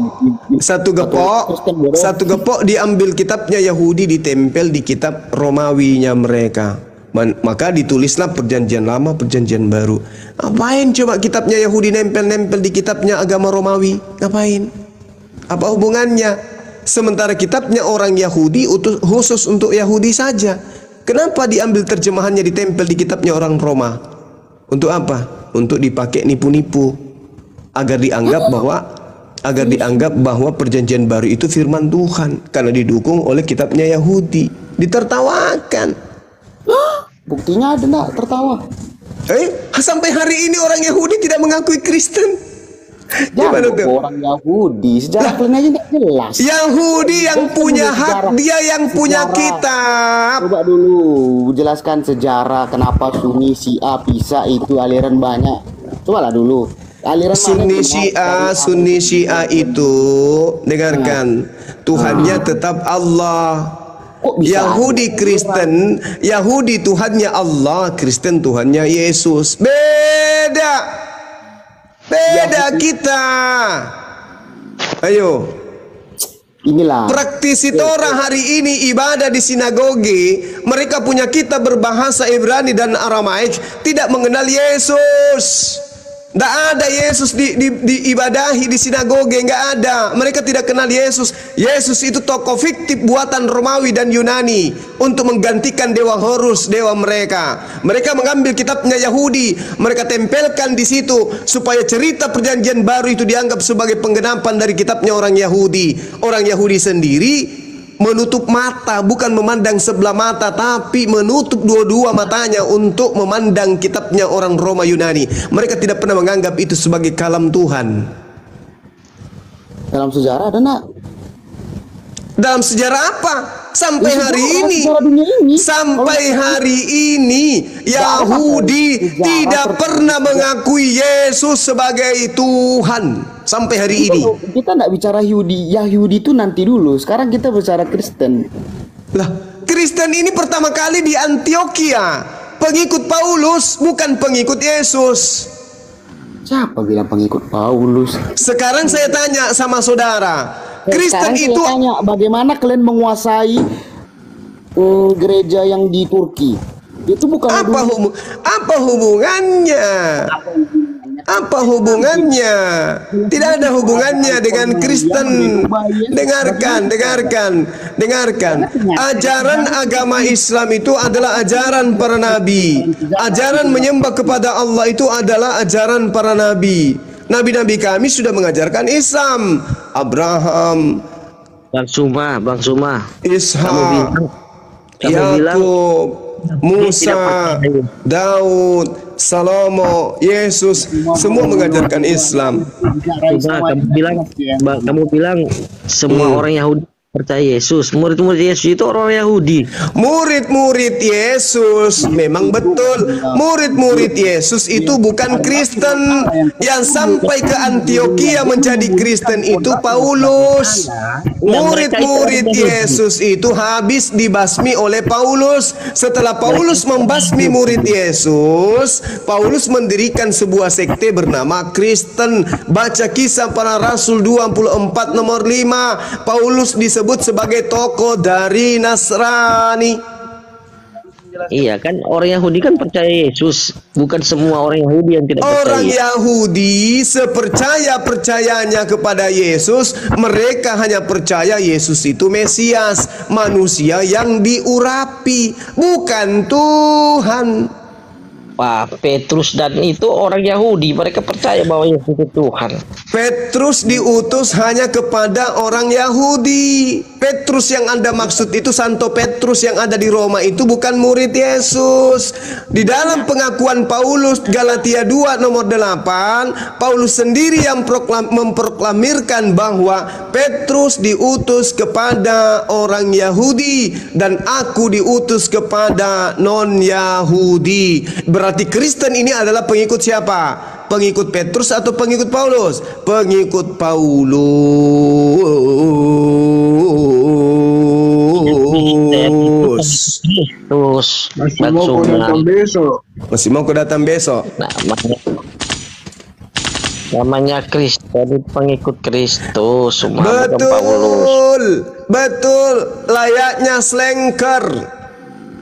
diambil kitabnya Yahudi, ditempel di kitab Romawinya mereka. Maka ditulislah Perjanjian Lama, Perjanjian Baru. Ngapain coba kitabnya Yahudi nempel-nempel di kitabnya agama Romawi? Ngapain? Apa hubungannya? Sementara kitabnya orang Yahudi khusus untuk Yahudi saja. Kenapa diambil terjemahannya ditempel di kitabnya orang Roma? Untuk apa? Untuk dipakai nipu-nipu, agar dianggap bahwa Perjanjian Baru itu firman Tuhan karena didukung oleh kitabnya Yahudi. Ditertawakan. Buktinya ada enggak tertawa? Sampai hari ini orang Yahudi tidak mengakui Kristen. Gimana tuh? Orang Yahudi sejarah kalian aja tidak jelas. Yahudi yang punya hak, dia yang punya kitab. Coba dulu jelaskan sejarah kenapa Sunni Syiah bisa itu aliran banyak. Cobalah dulu. Aliran Sunni Syiah itu dengarkan, Tuhannya tetap Allah. Yahudi Kristen, Yahudi Tuhannya Allah, Kristen Tuhannya Yesus. Beda kita. Ayo. Inilah praktisi Torah hari ini ibadah di sinagoge, mereka punya kitab berbahasa Ibrani dan Aramaik, tidak mengenal Yesus. Tidak ada Yesus diibadahi di sinagoge, nggak ada. Mereka tidak kenal Yesus. Yesus itu tokoh fiktif buatan Romawi dan Yunani untuk menggantikan dewa Horus, dewa mereka. Mereka mengambil kitabnya Yahudi, mereka tempelkan di situ supaya cerita Perjanjian Baru itu dianggap sebagai penggenapan dari kitabnya orang Yahudi. Orang Yahudi sendiri menutup mata, bukan memandang sebelah mata, tapi menutup dua-dua matanya untuk memandang kitabnya orang Roma Yunani. Mereka tidak pernah menganggap itu sebagai kalam Tuhan. Dalam sejarah ada nak? Dalam sejarah apa? Sampai hari ini Yahudi tidak pernah mengakui Yesus sebagai Tuhan. Sampai hari ini. Kita tidak bicara Yahudi itu nanti dulu. Sekarang kita bicara Kristen. Lah, Kristen ini pertama kali di Antioquia. Pengikut Paulus, bukan pengikut Yesus. Siapa bilang pengikut Paulus? Sekarang saya tanya sama saudara, Kristen itu tanya, bagaimana kalian menguasai gereja yang di Turki? Itu bukan apa hubungannya? Apa hubungannya? Tidak ada hubungannya dengan Kristen. Dengarkan. Ajaran agama Islam itu adalah ajaran para nabi. Ajaran menyembah kepada Allah itu adalah ajaran para nabi. Nabi-nabi kami sudah mengajarkan Islam. Abraham, Bang Suma, Ishak, Yakub, Musa, Daud, Salomo, Yesus, semua mengajarkan Islam. Kamu bilang semua orang Yahudi percaya Yesus. Murid-murid Yesus itu orang Yahudi. Murid-murid Yesus memang betul. Murid-murid Yesus itu bukan Kristen. Yang sampai ke Antioquia menjadi Kristen itu Paulus. Murid-murid Yesus itu habis dibasmi oleh Paulus. Setelah Paulus membasmi murid Yesus, Paulus mendirikan sebuah sekte bernama Kristen. Baca Kisah Para Rasul 24 nomor 5. Paulus disebut sebagai tokoh dari Nasrani. Iya kan, orang Yahudi kan percaya Yesus, bukan semua orang Yahudi yang tidak percaya. Orang Yahudi sepercaya-percayanya kepada Yesus, mereka hanya percaya Yesus itu Mesias, manusia yang diurapi, bukan Tuhan. Pak Petrus dan itu orang Yahudi, mereka percaya bahwa Yesus itu Tuhan. Petrus diutus hanya kepada orang Yahudi. Petrus yang Anda maksud itu Santo Petrus yang ada di Roma itu bukan murid Yesus. Di dalam pengakuan Paulus Galatia 2 nomor 8, Paulus sendiri yang memproklamirkan bahwa Petrus diutus kepada orang Yahudi dan aku diutus kepada non-Yahudi. Berarti Kristen ini adalah pengikut siapa? Pengikut Petrus atau pengikut Paulus? Pengikut Paulus. Masih mau datang besok. Masih mau datang besok. Namanya Kristen, pengikut Kristus. Betul, betul. Layaknya slanker.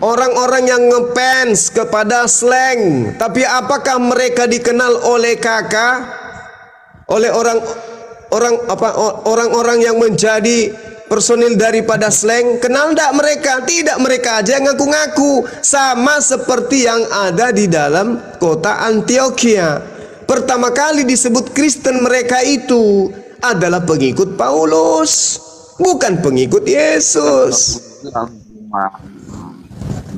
Orang-orang yang ngefans kepada slang, tapi apakah mereka dikenal oleh kakak? Oleh orang-orang yang menjadi personil daripada slang? Kenal enggak mereka? Tidak, mereka aja yang ngaku-ngaku. Sama seperti yang ada di dalam kota Antioquia. Pertama kali disebut Kristen mereka itu adalah pengikut Paulus, bukan pengikut Yesus.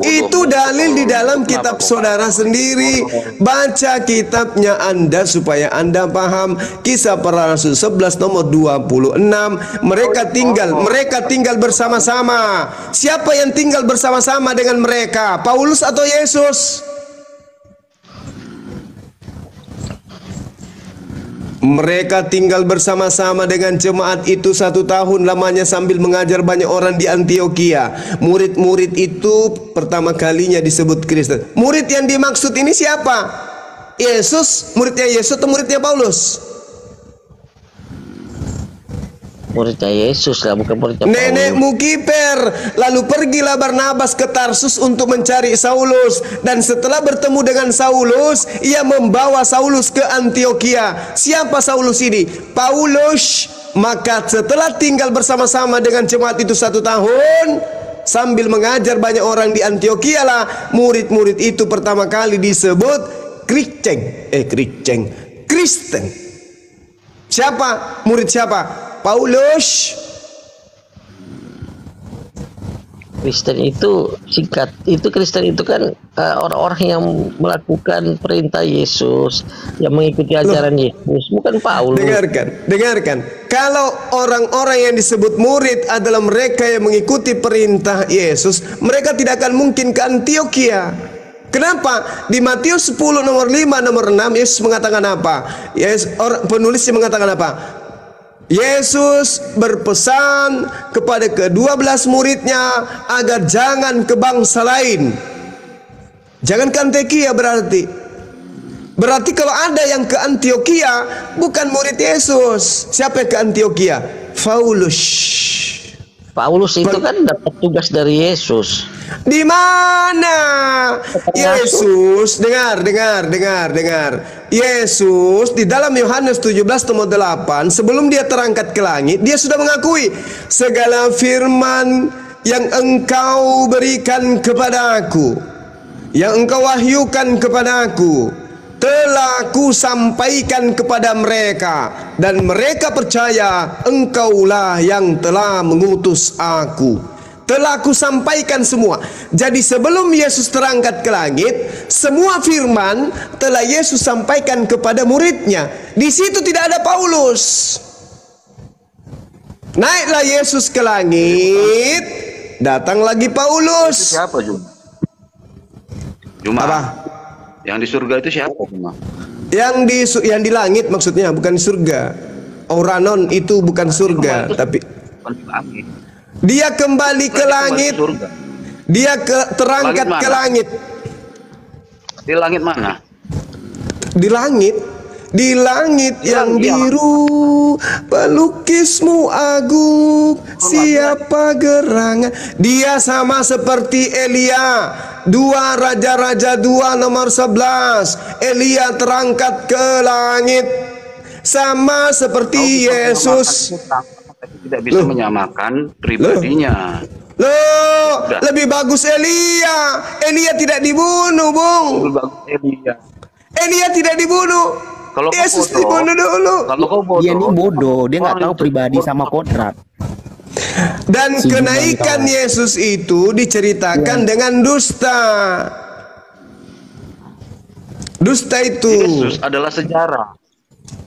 Itu dalil di dalam kitab saudara sendiri. Baca kitabnya Anda supaya Anda paham. Kisah Para Rasul 11 nomor 26. Mereka tinggal bersama-sama. Siapa yang tinggal bersama-sama dengan mereka? Paulus atau Yesus? Mereka tinggal bersama-sama dengan jemaat itu 1 tahun lamanya sambil mengajar banyak orang di Antioquia. Murid-murid itu pertama kalinya disebut Kristen. Murid yang dimaksud ini siapa? Yesus, muridnya Yesus atau muridnya Paulus? Muridnya Yesus lah, bukan muridnya Paulus. Nenekmu kiper. Lalu pergilah Barnabas ke Tarsus untuk mencari Saulus. Dan setelah bertemu dengan Saulus, ia membawa Saulus ke Antioquia. Siapa Saulus ini? Paulus. Maka setelah tinggal bersama-sama dengan jemaat itu 1 tahun, sambil mengajar banyak orang di Antioquia lah, murid-murid itu pertama kali disebut Kristen. Siapa? Murid siapa? Paulus. Kristen itu singkat, itu Kristen itu kan orang-orang yang melakukan perintah Yesus, yang mengikuti ajaran Yesus, bukan Paulus. Dengarkan. Kalau orang-orang yang disebut murid adalah mereka yang mengikuti perintah Yesus, mereka tidak akan mungkin ke Antioquia. Kenapa? Di Matius 10 nomor 5 nomor 6 Yesus mengatakan apa? Penulisnya mengatakan apa? Yesus berpesan kepada ke-12 muridnya agar jangan ke bangsa lain. Jangan ke Antioquia berarti. Berarti kalau ada yang ke Antioquia bukan murid Yesus. Siapa yang ke Antioquia? Paulus itu kan dapat tugas dari Yesus. Di mana? Yesus, dengar. Yesus di dalam Yohanes 17 nomor 8, sebelum dia terangkat ke langit, dia sudah mengakui segala firman yang engkau berikan kepadaku, yang engkau wahyukan kepadaku, telah ku sampaikan kepada mereka, dan mereka percaya engkaulah yang telah mengutus aku. Telah ku sampaikan semua. Jadi sebelum Yesus terangkat ke langit, semua firman telah Yesus sampaikan kepada muridnya. Di situ tidak ada Paulus. Naiklah Yesus ke langit, datang lagi Paulus. Itu siapa Juma? Apa? Yang di surga itu siapa Juma? Yang di langit maksudnya, bukan di surga. Oranon itu bukan surga, tapi dia kembali ke langit. Dia terangkat ke langit. Di langit mana? Di langit yang biru, pelukismu agung, siapa gerangan. Dia sama seperti Elia, 2 Raja-Raja 2 nomor 11. Elia terangkat ke langit, sama seperti Yesus. Tidak bisa menyamakan pribadinya. Loh, lebih bagus Elia. Elia tidak dibunuh, Bung. Lebih bagus Elia. Elia tidak dibunuh. Kalau Yesus dibunuh dulu. Kalau kau bodoh, Dia ini bodoh, dia nggak tahu pribadi sama kodrat. Dan kenaikan Yesus itu diceritakan dengan dusta. Dusta itu. Yesus adalah sejarah.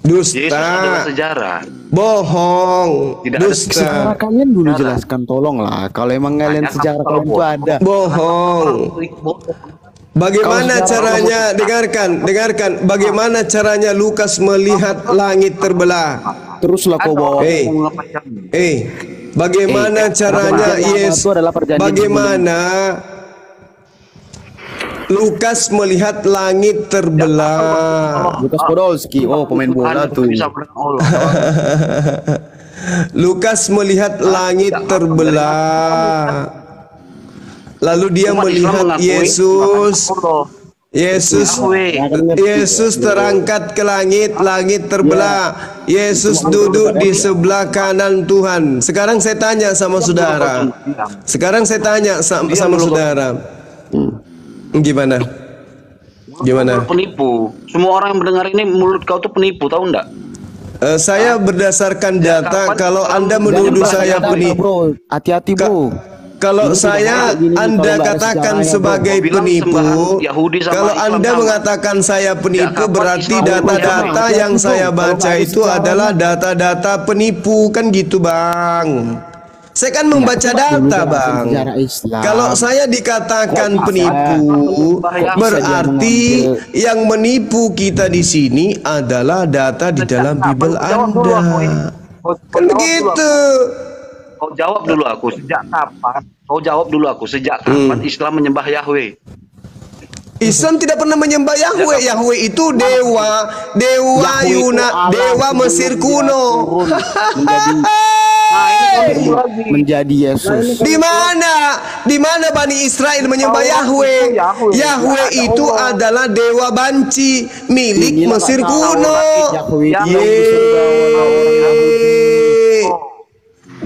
Dusta. Yesus adalah sejarah. Bohong. Tidak ada dusta. Sejarah kalian dulu jelaskan, tolonglah. Kalau emang kalian sejarah kalian itu ada. Bohong. Bagaimana caranya? Dengarkan. Bagaimana caranya Lukas melihat langit terbelah? Teruslah kau bawa. Bagaimana caranya Yesus? Bagaimana Lukas melihat langit terbelah? Lukas Podolski, pemain bola tuh. Lukas melihat langit terbelah. Lalu dia melihat Yesus terangkat ke langit, langit terbelah. Yesus duduk di sebelah kanan Tuhan. Sekarang saya tanya sama saudara. Gimana? Penipu. Semua orang yang mendengar ini, mulut kau tuh penipu, tahu enggak? Saya berdasarkan data. Kalau Anda menuduh saya penipu, hati-hati bro. Kalau Anda katakan sebagai penipu, kalau Anda mengatakan saya penipu, berarti data-data yang saya baca itu adalah data-data penipu, kan gitu Bang. Saya kan membaca data Bang. Kalau saya dikatakan penipu, berarti yang menipu kita di sini adalah data di dalam Bible Anda. Kan begitu. Kau jawab dulu aku, sejak kapan Islam menyembah Yahweh? Islam tidak pernah menyembah Yahweh. Yahweh itu dewa Mesir kuno. Menjadi Yesus. Di mana Bani Israel menyembah Yahweh? Yahweh itu adalah dewa banci milik Mesir kuno.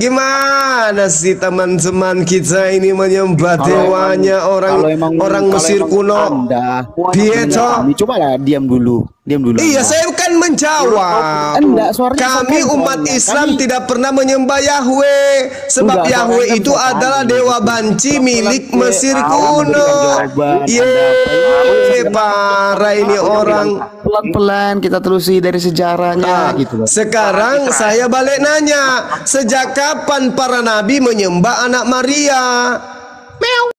Gimana sih teman-teman kita ini menyembah dewanya orang Mesir kuno? Pietro, coba lah diam dulu. Iya, saya kan menjawab. Kami umat Islam tidak pernah menyembah Yahweh, sebab Yahweh itu adalah dewa banci milik Mesir kuno. Parah ini orang. Pelan-pelan kita terusi dari sejarahnya gitu. Sekarang saya balik nanya, sejak kapan para nabi menyembah anak Maria?